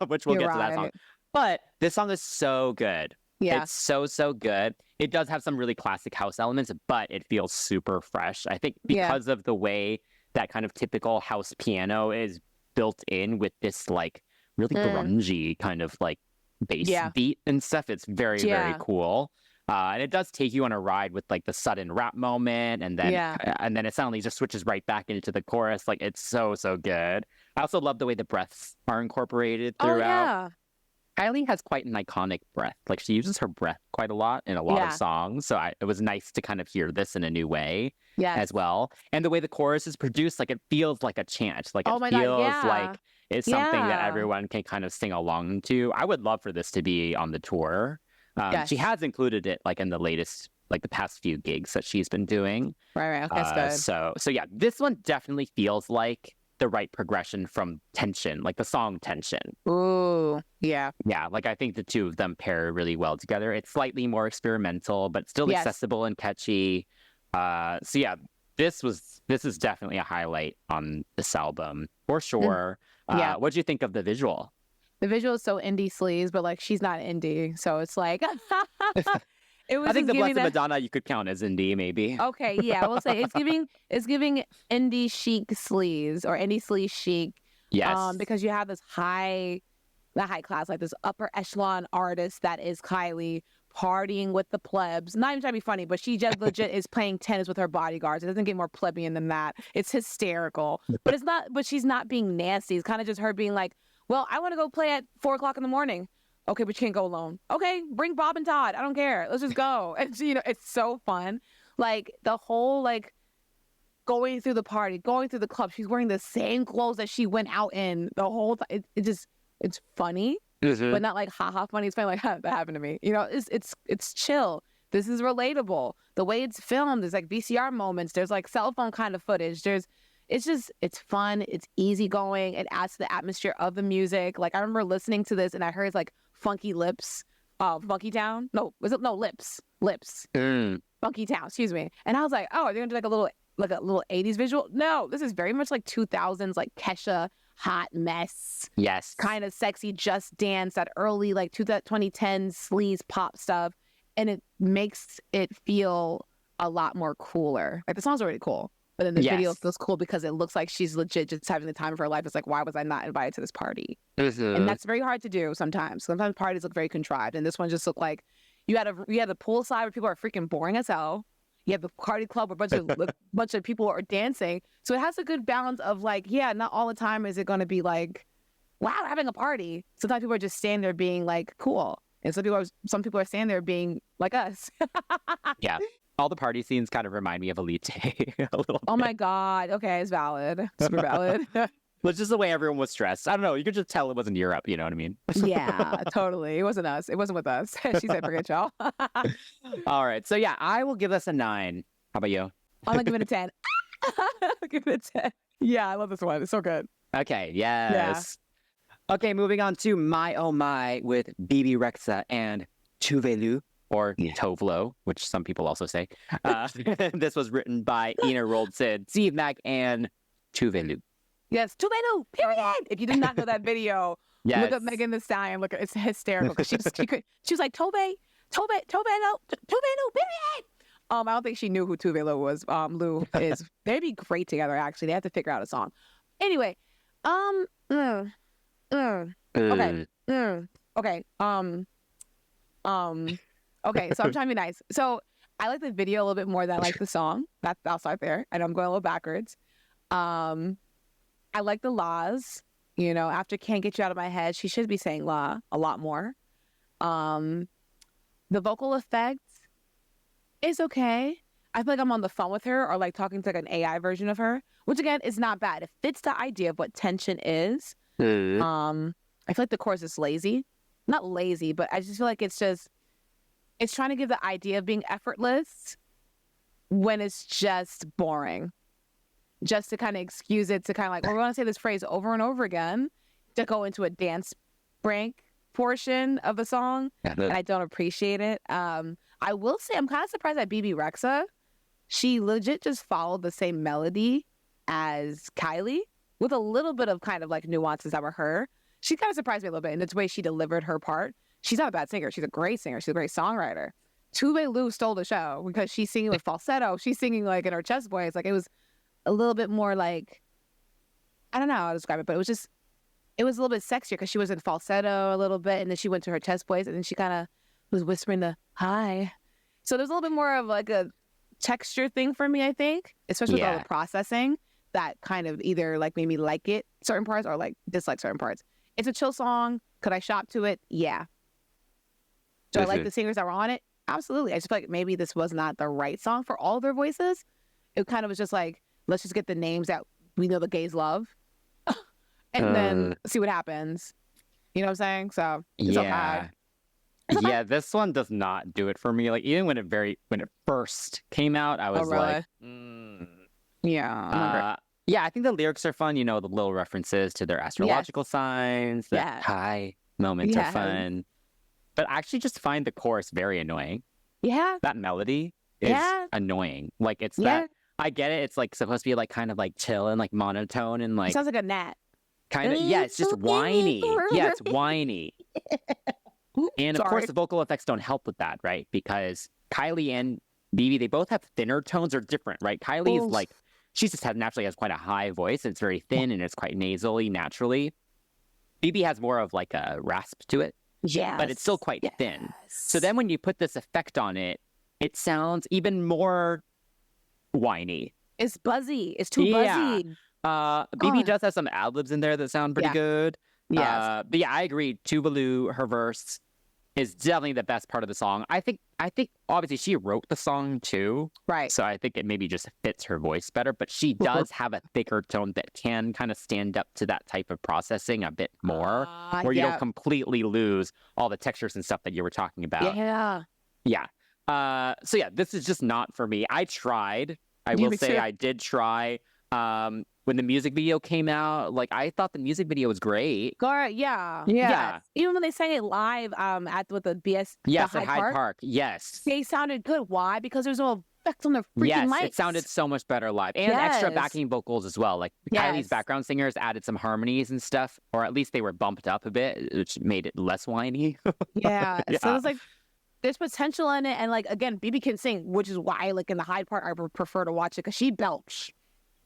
Which we'll get to that song. But this song is so good. Yeah. It's so, so good. It does have some really classic house elements, but it feels super fresh. I think because of the way that kind of typical house piano is built in with this like really grungy kind of like bass beat and stuff. It's very, very cool. And it does take you on a ride with like the sudden rap moment, and then it suddenly just switches right back into the chorus. Like, it's so, so good. I also love the way the breaths are incorporated throughout. Oh, yeah. Kylie has quite an iconic breath. Like, she uses her breath quite a lot in a lot of songs. So it was nice to kind of hear this in a new way as well. And the way the chorus is produced, like, it feels like a chant. Like, it feels like it's something that everyone can kind of sing along to. I would love for this to be on the tour. She has included it like in the latest, like the past few gigs that she's been doing. Right. Okay, that's good. So yeah, this one definitely feels like the right progression from Tension, like the song Tension. Ooh, yeah. Yeah, like I think the two of them pair really well together. It's slightly more experimental, but still accessible and catchy. So yeah, this is definitely a highlight on this album for sure. What do you think of the visual? The visual is so indie sleaze, but like she's not indie, so it's like I think the Blessed Madonna you could count as indie, maybe. Okay, yeah, we'll say it's giving indie chic sleaze or indie sleaze chic. Yes. Because you have this high class, like this upper echelon artist that is Kylie partying with the plebs. Not even trying to be funny, but she just legit is playing tennis with her bodyguards. It doesn't get more plebeian than that. It's hysterical, but it's not. But she's not being nasty. It's kind of just her being like, well, I want to go play at 4:00 in the morning. Okay, but you can't go alone. Okay, bring Bob and Todd. I don't care. Let's just go. And it's so fun. Like the whole like going through the party, going through the club. She's wearing the same clothes that she went out in the whole time. It's funny, but not like haha funny. It's funny like that happened to me. It's chill. This is relatable. The way it's filmed, there's like VCR moments. There's like cell phone kind of footage. It's fun. It's easygoing. It adds to the atmosphere of the music. Like I remember listening to this and I heard like Funky Lips, Funky Town. No, Lips. Funky Town. Excuse me. And I was like, oh, are they gonna do like a little 80s visual? No, this is very much like 2000s, like Kesha, hot mess. Yes. Kind of sexy, Just Dance, that early like 2010s sleaze pop stuff, and it makes it feel a lot more cooler. Like the song's already cool. But then the video feels cool because it looks like she's legit just having the time of her life. It's like, why was I not invited to this party? And that's very hard to do sometimes. Sometimes parties look very contrived. And this one just looked like you had the poolside where people are freaking boring as hell. You have the party club where a bunch of people are dancing. So it has a good balance of like, not all the time is it going to be like wow, we're having a party. Sometimes people are just standing there being like cool. And some people are standing there being like us. Yeah. All the party scenes kind of remind me of Elite a little Oh bit. my God. Okay, it's valid. Super valid. It's just the way everyone was dressed. I don't know. You could just tell it wasn't Europe. You know what I mean? Yeah, totally. It wasn't us. It wasn't with us. She said, forget y'all. All right. So yeah, I will give this a 9. How about you? I'm going to give it a 10. I'll give it a 10. Yeah, I love this one. It's so good. Okay. Yes. Yeah. Okay. Moving on to My Oh My with Bebe Rexha and Tove, or Tovlo, which some people also say. This was written by Ina Roldson, Steve Mack, and Tove. Yes, Tove, period. If you did not know that video, look up Megan Thee Stallion. Look, it's hysterical. She was like, Tove, no, period. I don't think she knew who Tove was. Lou is. They'd be great together. Actually, they have to figure out a song. Anyway, okay, okay, okay. So I'm trying to be nice. So I like the video a little bit more than I like the song. I'll start there. I know I'm going a little backwards. I like the laws, you know, after Can't Get You Out of My Head, she should be saying la a lot more. The vocal effects is okay. I feel like I'm on the phone with her or like talking to like an AI version of her, which again is not bad. It fits the idea of what tension is. I feel like the chorus is lazy. Not lazy, but I just feel like it's trying to give the idea of being effortless when it's just boring. Just to kind of excuse it, to kind of like, we're going to say this phrase over and over again to go into a dance break portion of the song. And I don't appreciate it. I will say I'm kind of surprised at Bebe Rexha. She legit just followed the same melody as Kylie with a little bit of kind of like nuances that were her. She kind of surprised me a little bit in the way she delivered her part. She's not a bad singer. She's a great singer. She's a great songwriter. Tove stole the show because she's singing with falsetto. She's singing like in her chest voice. Like it was a little bit more like, I don't know how to describe it, but it was a little bit sexier because she was in falsetto a little bit, and then she went to her chest voice, and then she kind of was whispering the hi. So there's a little bit more of like a texture thing for me, I think, especially with all the processing that kind of either like made me like it certain parts or like dislike certain parts. It's a chill song. Could I shop to it? Yeah. Do I like the singers that were on it? Absolutely. I just feel like maybe this was not the right song for all of their voices. It kind of was just like, let's just get the names that we know the gays love and then see what happens. You know what I'm saying? So it's okay. Yeah, this one does not do it for me. Like even when it first came out, I was like, yeah. Yeah, I think the lyrics are fun. You know, the little references to their astrological signs, the high moments are fun. But I actually just find the chorus very annoying. Yeah. That melody is annoying. Like it's that. I get it. It's like supposed to be like kind of like chill and like monotone and like. It sounds like a gnat. Kind of. Yeah, it's just whiny. Yeah, it's whiny. And of course, the vocal effects don't help with that, right? Because Kylie and Bebe, they both have thinner tones or different, right? Kylie is like, she just naturally has quite a high voice. It's very thin and it's quite nasally naturally. Bebe has more of like a rasp to it. Yeah. But it's still quite thin. So then when you put this effect on it, it sounds even more whiny. It's buzzy. It's too buzzy. Bebe does have some ad-libs in there that sound pretty good. Yes. But yeah, I agree. Tuvalu, her verse is definitely the best part of the song. I think obviously she wrote the song too. Right. So I think it maybe just fits her voice better, but she does have a thicker tone that can kind of stand up to that type of processing a bit more, where you don't completely lose all the textures and stuff that you were talking about. Yeah. Yeah. So yeah, this is just not for me. I tried. I will say I did try. When the music video came out, like I thought the music video was great. Yeah. Even when they sang it live, with the Hyde Park. Yes, they sounded good. Why? Because there's no effects on their freaking mics. It sounded so much better live, and extra backing vocals as well. Like Kylie's background singers added some harmonies and stuff, or at least they were bumped up a bit, which made it less whiny. So it was like there's potential in it, and like again, Bebe can sing, which is why like in the Hyde Park I would prefer to watch it because she belch.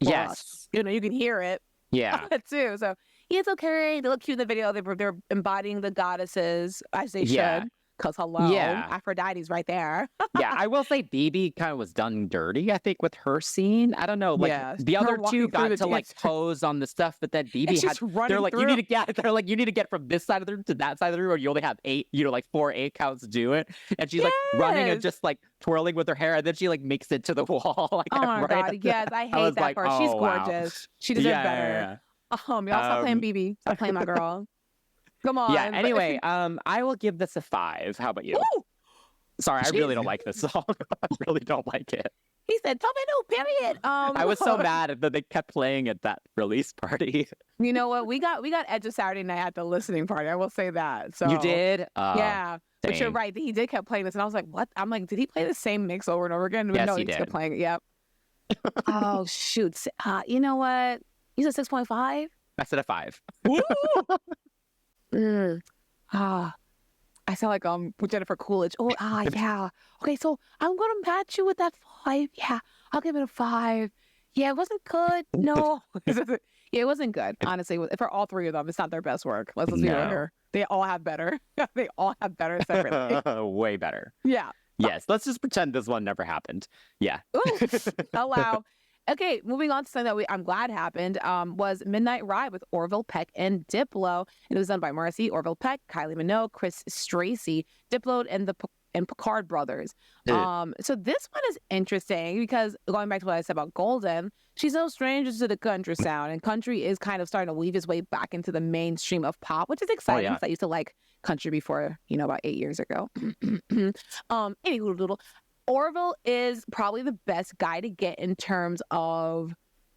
Yes. You know, you can hear it. Yeah. Too. So, it's okay. They look cute in the video. They're embodying the goddesses as they should. because hello, Yeah. Aphrodite's right there. Yeah, I will say Bebe kind of was done dirty, I think, with her scene. I don't know, like the her other two walking through got the to like dance. pose on the stuff, but then Bebe And had she's running they're like, you through. need to get they're like, you need to get from this side of the room to that side of the room, or you only have 8, like 4 8 counts to do it. And she's like running and Yes. just like twirling with her hair, and then she like makes it to the wall. Like, Oh my right God, at the- yes, I hate was that like, for her. She's oh, wow. gorgeous. She deserves better. Y'all stop playing Bebe. Stop playing my girl. Come on. Yeah, anyway, I will give this a 5. How about you? Ooh, Sorry, I really don't jeez. like this song. I really don't like it. He said, "Tell me no, period." I was so mad that they kept playing at that release party. You know what? We got Edge of Saturday Night at the listening party. I will say that. So You did? yeah. But you're dang. right. He did kept playing this, and I was like, "What?" I'm like, "Did he play the same mix over and over again?" Yes, No, he just kept did. playing it. Yep. Oh shoot! You know what? You said 6.5. I said a 5. I sound like with Jennifer Coolidge. Oh yeah. Okay, so I'm gonna match you with that 5. Yeah, I'll give it a 5. Yeah, it wasn't good. No, yeah, it wasn't good. Honestly, for all 3 of them, it's not their best work. Let's be real here. They all have better. They all have better separately. Way better. Yeah. Yes, let's just pretend this one never happened. Yeah. Ooh, allow. Okay, moving on to something that I'm glad happened was Midnight Ride with Orville, Peck, and Diplo. And it was done by Marcy, Orville, Peck, Kylie Minogue, Chris Stracy, Diplo, and Picard brothers. So this one is interesting because going back to what I said about Golden, she's no stranger to the country sound, and country is kind of starting to weave its way back into the mainstream of pop, which is exciting because I used to like country before, about 8 years ago. Anywho, Orville is probably the best guy to get in terms of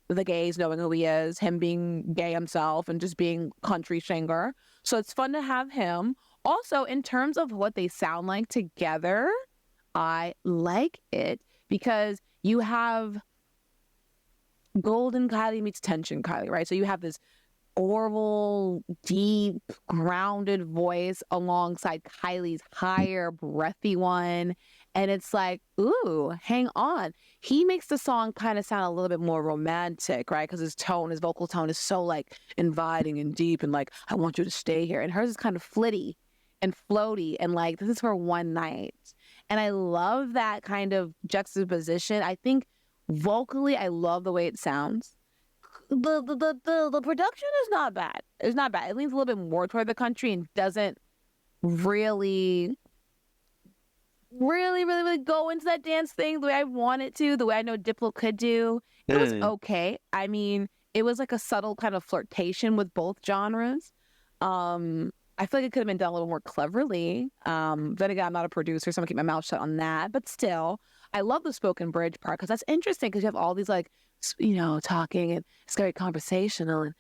the gays knowing who he is, him being gay himself and just being country singer. So it's fun to have him. Also, in terms of what they sound like together, I like it because you have Golden Kylie meets Tension Kylie, right? So you have this Orville, deep, grounded voice alongside Kylie's higher, breathy one. And it's like, ooh, hang on. He makes the song kind of sound a little bit more romantic, right? Because his vocal tone is so like inviting and deep and like, I want you to stay here. And hers is kind of flitty and floaty and like, this is for one night. And I love that kind of juxtaposition. I think vocally, I love the way it sounds. The production is not bad. It's not bad. It leans a little bit more toward the country and doesn't really go into that dance thing the way I want it to, the way I know Diplo could do. It was okay. I mean, it was like a subtle kind of flirtation with both genres. I feel like it could have been done a little more cleverly. Then again, I'm not a producer, so I'm gonna keep my mouth shut on that. But still, I love the spoken bridge part because that's interesting because you have all these like, talking and it's very conversational and,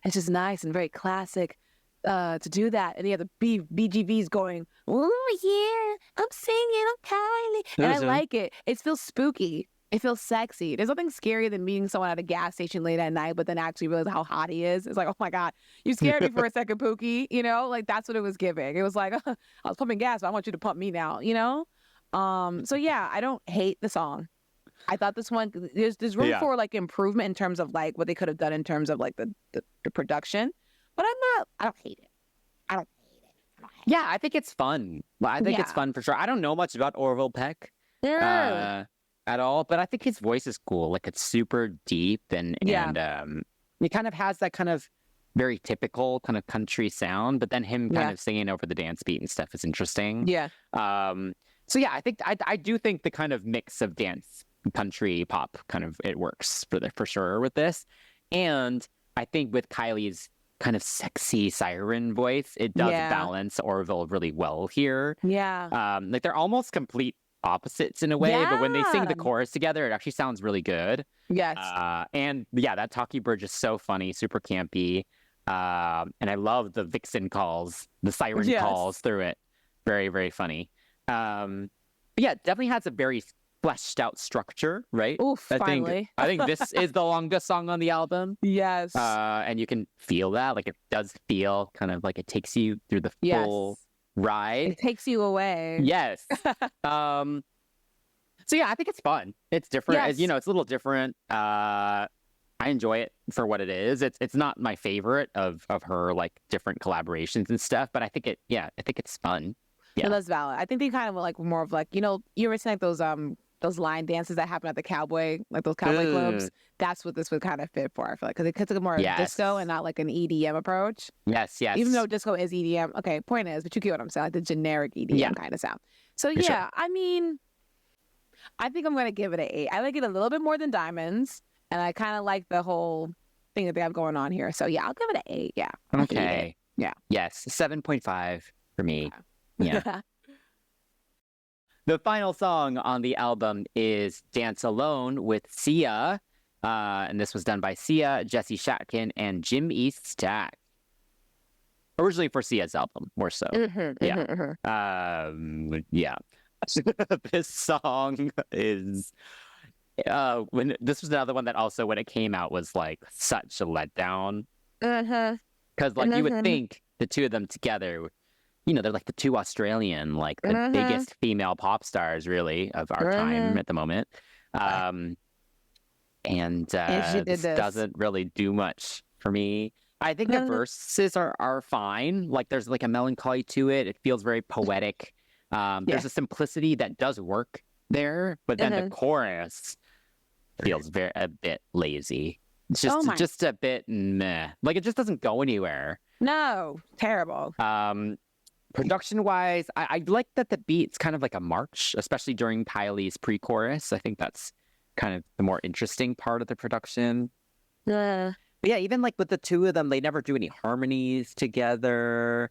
it's just nice and very classic to do that. And you have the BGVs going, oh yeah, I'm singing, I'm Kylie. And I like it. It feels spooky. It feels sexy. There's nothing scarier than meeting someone at a gas station late at night, but then actually realize how hot he is. It's like, oh my God, you scared me for a second, Pookie. Like that's what it was giving. It was like, I was pumping gas, but I want you to pump me now, So yeah, I don't hate the song. I thought this one, there's room for like improvement in terms of like what they could have done in terms of like the production, but I don't hate it. I don't hate it. Yeah, I think it's fun. I think it's fun for sure. I don't know much about Orville Peck at all, but I think his voice is cool. Like it's super deep and it kind of has that kind of very typical kind of country sound, but then him kind of singing over the dance beat and stuff is interesting. Yeah. So yeah, I think I do think the kind of mix of dance, country, pop kind of it works for sure with this, and I think with Kylie's kind of sexy siren voice, it does balance Orville really well here. Yeah. Like they're almost complete opposites in a way, but when they sing the chorus together, it actually sounds really good. Yes. And yeah, that talkie bridge is so funny, super campy. And I love the vixen calls, the siren calls through it. Very, very funny. But yeah, it definitely has a very fleshed out structure, right? Ooh, finally. I think this is the longest song on the album. Yes. And you can feel that. Like it does feel kind of like it takes you through the full ride. It takes you away. Yes. So yeah, I think it's fun. It's different. Yes. It's a little different. I enjoy it for what it is. It's not my favorite of her like different collaborations and stuff, but I think it's fun. Yeah, that's valid. I think they kind of were like more of like, you ever seen like those line dances that happen at the cowboy, like those cowboy clubs? That's what this would kind of fit for, I feel like, because it took more of disco and not like an EDM approach. Yes. Even though disco is EDM. Okay, point is, but you get what I'm saying, like the generic EDM kind of sound. So yeah, sure. I mean, I think I'm going to give it an 8. I like it a little bit more than Diamonds, and I kind of like the whole thing that they have going on here. So yeah, I'll give it an 8. Yeah. Okay. Yeah. Yes, 7.5 for me. Yeah. The final song on the album is Dance Alone with Sia. And this was done by Sia, Jesse Shatkin, and Jim East Stack. Originally for Sia's album, more so. Yeah. This song is... when this was another one that also, when it came out, was like such a letdown. Because like you would think the two of them together... they're like the two Australian, like the biggest female pop stars, really, of our time at the moment. This doesn't really do much for me. I think the verses are fine. Like, there's like a melancholy to it. It feels very poetic. There's a simplicity that does work there, but then the chorus feels a bit lazy. It's just a bit meh. Like, it just doesn't go anywhere. No, terrible. Production-wise, I like that the beat's kind of like a march, especially during Kylie's pre-chorus. I think that's kind of the more interesting part of the production. But yeah, even like with the two of them, they never do any harmonies together.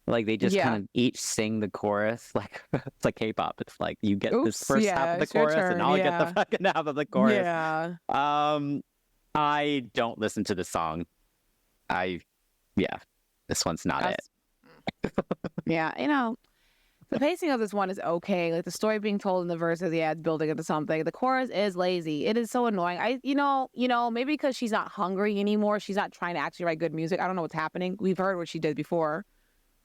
Like, they just kind of each sing the chorus. Like, it's like K-pop. It's like, you get this first half of the chorus, and I'll get the fucking half of the chorus. Yeah. I don't listen to the song. This one's not it. Yeah, the pacing of this one is okay. Like, the story being told in the verses, it's building into something. The chorus is lazy. It is so annoying. Maybe because she's not hungry anymore. She's not trying to actually write good music. I don't know what's happening. We've heard what she did before.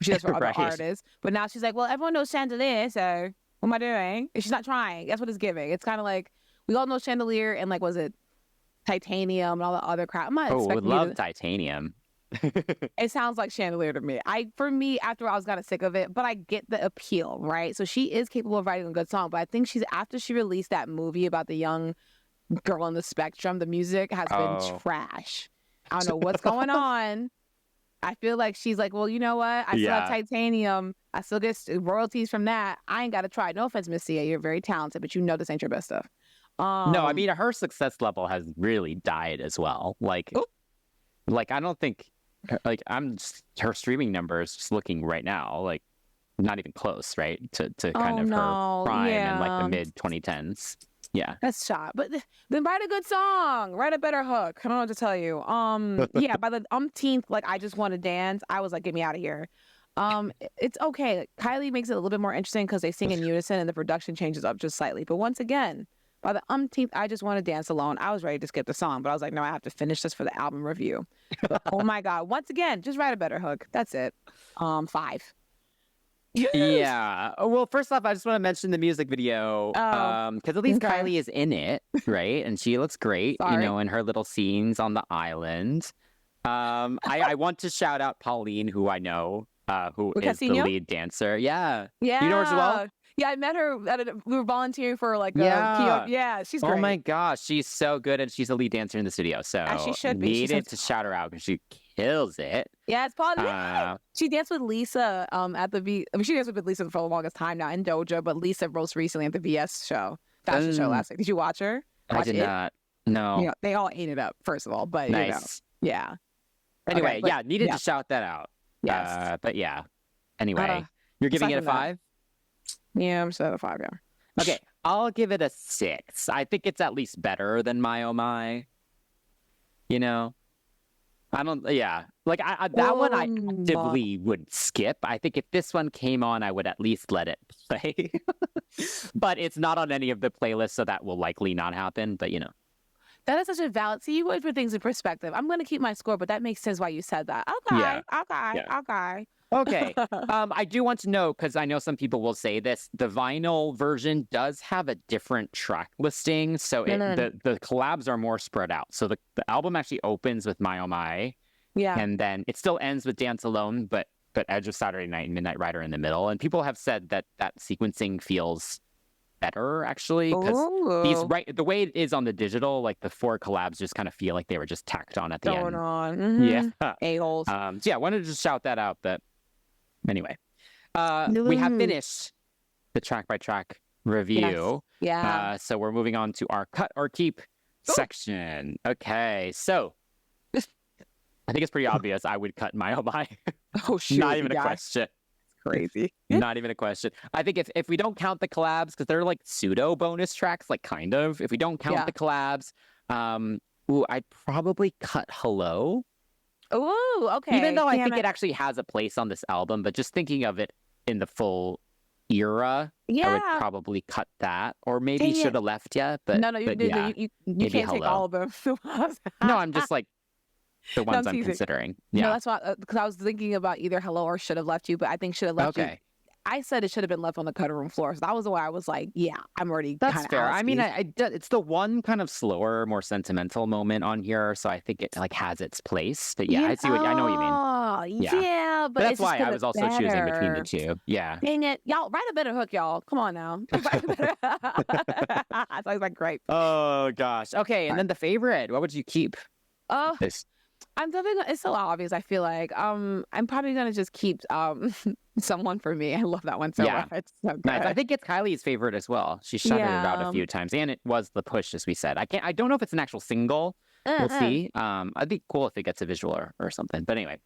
She does for other artists. But now she's like, well, everyone knows Chandelier, so what am I doing? And she's not trying. That's what it's giving. It's kind of like, we all know Chandelier and, like, was it Titanium and all the other crap. I would love Titanium. It sounds like Chandelier to me. For me, after I was kind of sick of it, but I get the appeal, right? So she is capable of writing a good song, but I think after she released that movie about the young girl on the spectrum, the music has been trash. I don't know what's going on. I feel like she's like, well, you know what? I still have Titanium. I still get royalties from that. I ain't got to try. No offense, Miss Sia. You're very talented, but this ain't your best stuff. No, I mean, her success level has really died as well. Like I don't think... Like, her streaming numbers just looking right now, like, not even close, right? To kind of her prime in like the mid 2010s. Yeah. That's shot. But then write a good song. Write a better hook. I don't know what to tell you. Yeah, by the umpteenth, like, I just want to dance, I was like, get me out of here. It's okay. Kylie makes it a little bit more interesting because they sing in unison and the production changes up just slightly. But once again, by the umpteenth, I just want to dance alone. I was ready to skip the song, but I was like, no, I have to finish this for the album review. But, oh my God. Once again, just write a better hook. That's it. 5. Yeah. Well, first off, I just want to mention the music video. Because at least Kylie is in it, right? And she looks great, in her little scenes on the island. I want to shout out Pauline, who I know, who is the lead dancer. Yeah. Yeah. You know her as well? Yeah, I met her. We were volunteering for like she's great. Oh my gosh, she's so good, and she's a lead dancer in the studio. So she should be. Needed to shout her out because she kills it. Yeah, it's Pauline. She danced with Lisa at the she danced with Lisa for the longest time now in Doja, but Lisa most recently at the VS fashion show last week. Did you watch her? I did not. No. They all ate it up, first of all, but nice. Yeah. Anyway, needed to shout that out. Yes. But yeah. Anyway, you're giving it a 5? Yeah, I'm still at a 5, yeah. Okay, I'll give it a 6. I think it's at least better than My Oh My. I don't, like that one I actively would skip. I think if this one came on, I would at least let it play. But it's not on any of the playlists, so that will likely not happen. But that is such a valid. See, you always put things in perspective. I'm going to keep my score, but that makes sense why you said that. Okay. Okay. I do want to know, because I know some people will say this, the vinyl version does have a different track listing. So the collabs are more spread out. So the album actually opens with My Oh My. Yeah. And then it still ends with Dance Alone, but but Edge of Saturday Night and Midnight Rider in the middle. And people have said that sequencing feels better, actually, because the way it is on the digital, like the 4 collabs just kind of feel like they were just tacked on at the end. Yeah. A-holes. So yeah, I wanted to just shout that out. But anyway, we have finished the track by track review. Yes. Yeah. So we're moving on to our cut or keep section. Okay, so I think it's pretty obvious I would cut My Oh My. Oh shoot! Not even a question. Crazy. Not even a question. I think if we don't count the collabs, because they're like pseudo bonus tracks, like kind of. If we don't count the collabs, I'd probably cut Hello. Oh, okay. Even though I think it actually has a place on this album, but just thinking of it in the full era, I would probably cut that, or maybe Shoulda Left Ya. But no, you can't take all of them. No, I'm just like the ones I'm considering. Yeah, no, that's why, because I was thinking about either Hello or Should Have Left You, but I think Should Have Left You. I said it should have been left on the cutting room floor, so that was the way I was like, yeah, I'm already. That's fair. I mean, it's the one kind of slower, more sentimental moment on here, so I think it like has its place. But yeah, I know what you mean. Yeah, but that's why I was also choosing between the two. Yeah. Dang it, y'all, write a better hook, y'all. Come on now. It's always like great. Oh gosh. Okay, and then the favorite. What would you keep? I'm definitely. It's so obvious. I feel like I'm probably gonna just keep Someone for Me. I love that one so much. It's so good. Nice. I think it's Kylie's favorite as well. She shouted it out a few times, and it was the push, as we said. I don't know if it's an actual single. We'll see. I'd be cool if it gets a visual or something. But anyway,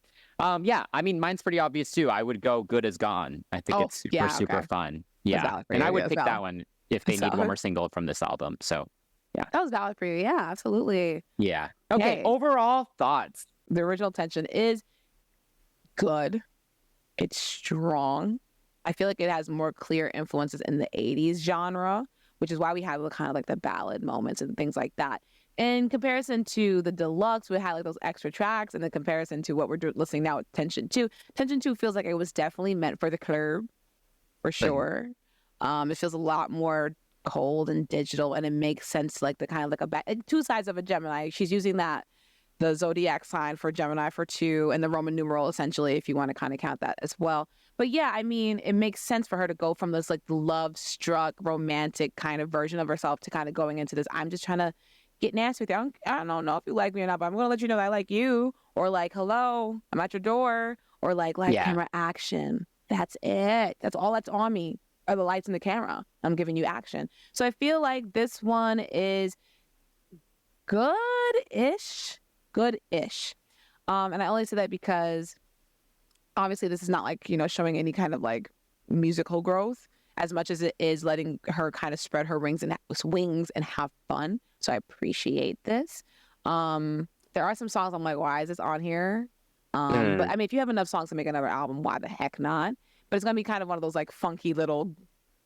yeah. I mean, mine's pretty obvious too. I would go Good As Gone. I think it's super fun. Yeah, and I would pick that one if they need one more single from this album. So. Yeah. That was valid for you. Yeah, absolutely. Yeah. Okay. Overall thoughts. The original Tension is good. It's strong. I feel like it has more clear influences in the 80s genre, which is why we have kind of like the ballad moments and things like that. In comparison to the deluxe, we had like those extra tracks, and the comparison to what we're listening now with Tension 2. Tension 2 feels like it was definitely meant for the club, for sure. It feels a lot more cold and digital, and it makes sense like the kind of like two sides of a Gemini. She's using the zodiac sign for Gemini for 2 and the Roman numeral, essentially, if you want to kind of count that as well. But yeah, I mean, it makes sense for her to go from this like love-struck romantic kind of version of herself to kind of going into this, I'm just trying to get nasty with you. I don't know if you like me or not, but I'm gonna let you know that I like you, or like, hello, I'm at your door, or like camera action. That's it. That's all that's on me. Are the lights in the camera. I'm giving you action. So I feel like this one is good-ish. And I only say that because obviously this is not like, showing any kind of like musical growth as much as it is letting her kind of spread her wings and have fun. So I appreciate this. There are some songs I'm like, why is this on here? But I mean, if you have enough songs to make another album, why the heck not? But it's going to be kind of one of those like funky little,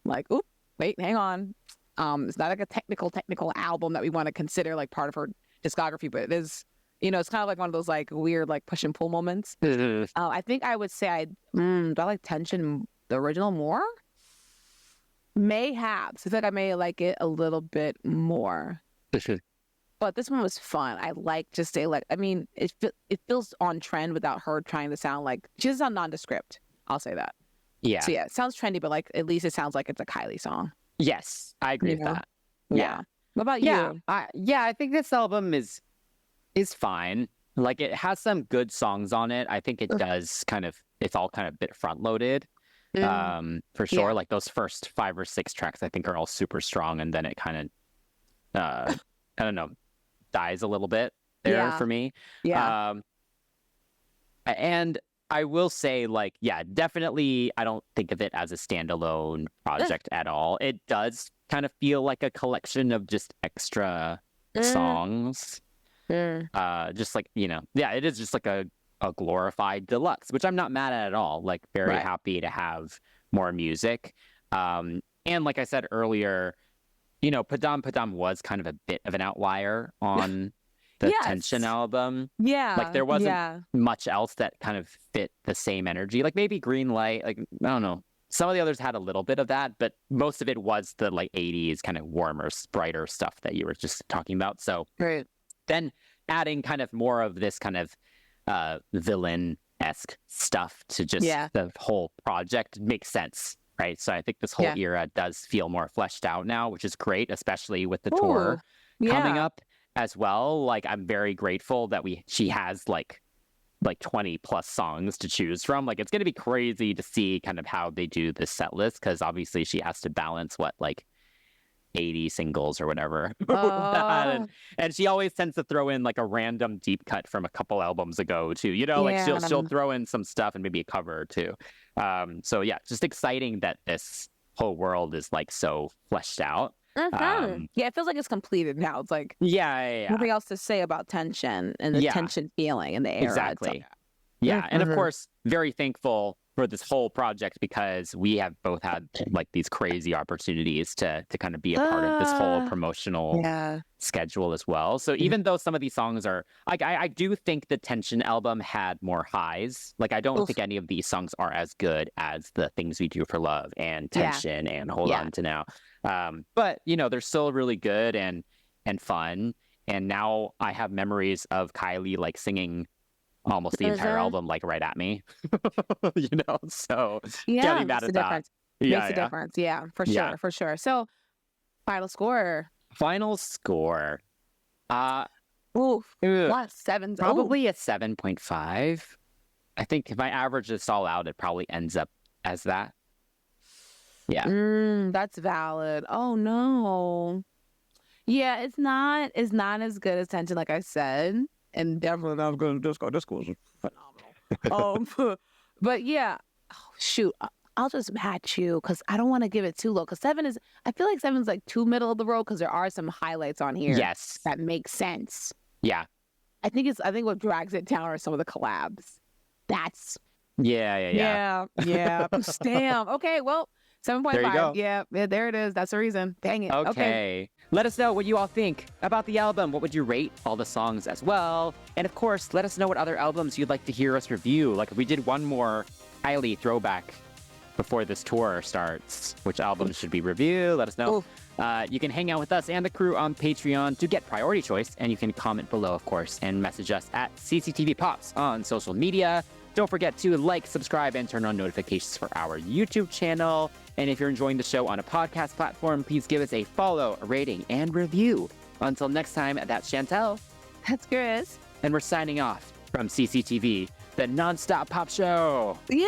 like, oop, wait, hang on. It's not like a technical album that we want to consider like part of her discography, but it is, it's kind of like one of those like weird like push and pull moments. I think I would say do I like Tension, the original, more? Mayhaps. I feel like I may like it a little bit more. But this one was fun. I like just say like, I mean, it feels on trend without her trying to sound like, she doesn't sound nondescript. I'll say that. Yeah. So yeah, it sounds trendy, but like at least it sounds like it's a Kylie song. Yes, I agree with that. Yeah. What about you? I think this album is fine. Like it has some good songs on it. I think it does it's all kind of a bit front loaded. For sure. Yeah. Like those first 5 or 6 tracks I think are all super strong, and then it kind of I don't know, dies a little bit there for me. Yeah. And I will say, like, yeah, definitely, I don't think of it as a standalone project at all. It does kind of feel like a collection of just extra songs. Just like, it is just like a glorified deluxe, which I'm not mad at all. Like, very happy to have more music. And like I said earlier, Padam Padam was kind of a bit of an outlier on the Tension album. Yeah. Like there wasn't much else that kind of fit the same energy. Like maybe Green Light, like, I don't know. Some of the others had a little bit of that, but most of it was the like 80s kind of warmer, brighter stuff that you were just talking about. So then adding kind of more of this kind of villain esque stuff to just the whole project makes sense, right? So I think this whole era does feel more fleshed out now, which is great, especially with the tour coming up as well. Like, I'm very grateful that she has like 20 plus songs to choose from. Like, it's going to be crazy to see kind of how they do this set list, because obviously she has to balance like 80 singles or whatever. And she always tends to throw in like a random deep cut from a couple albums ago too, you know, like she'll throw in some stuff and maybe a cover or two. So yeah, just exciting that this whole world is like so fleshed out. Yeah, it feels like it's completed now. It's like nothing else to say about tension and the tension feeling in the era. Exactly. Yeah, and of course, very thankful for this whole project, because we have both had like these crazy opportunities to kind of be a part of this whole promotional schedule as well. So even though some of these songs are like, I do think the Tension album had more highs. Like, I don't think any of these songs are as good as the Things We Do for Love and Tension and Hold On to Now. But you know, they're still really good and fun. And now I have memories of Kylie like singing almost the entire album like right at me. You know, so getting mad at that makes a difference. Yeah, for sure. So final score what, 7? Probably a 7.5. I think if I average this all out, it probably ends up as that. That's valid. Oh no, it's not as good as Tension, like I said. And definitely not good as Disco. Disco was phenomenal. But yeah, shoot, I'll just match you because I don't want to give it too low. Because I feel like 7's like too middle of the road, because there are some highlights on here. Yes, that make sense. Yeah, I think what drags it down are some of the collabs. That's yeah. Damn. Okay, well. 7.5. There you go. Yeah, there it is. That's the reason. Dang it. Okay. Let us know what you all think about the album. What would you rate all the songs as well? And of course, let us know what other albums you'd like to hear us review. Like, if we did one more Kylie throwback before this tour starts, which albums should be reviewed? Let us know. You can hang out with us and the crew on Patreon to get priority choice, and you can comment below, of course, and message us at CCTV Pops on social media. Don't forget to like, subscribe, and turn on notifications for our YouTube channel. And if you're enjoying the show on a podcast platform, please give us a follow, a rating, and review. Until next time, that's Chantel. That's Chris. And we're signing off from CCTV, the nonstop pop show. Yay!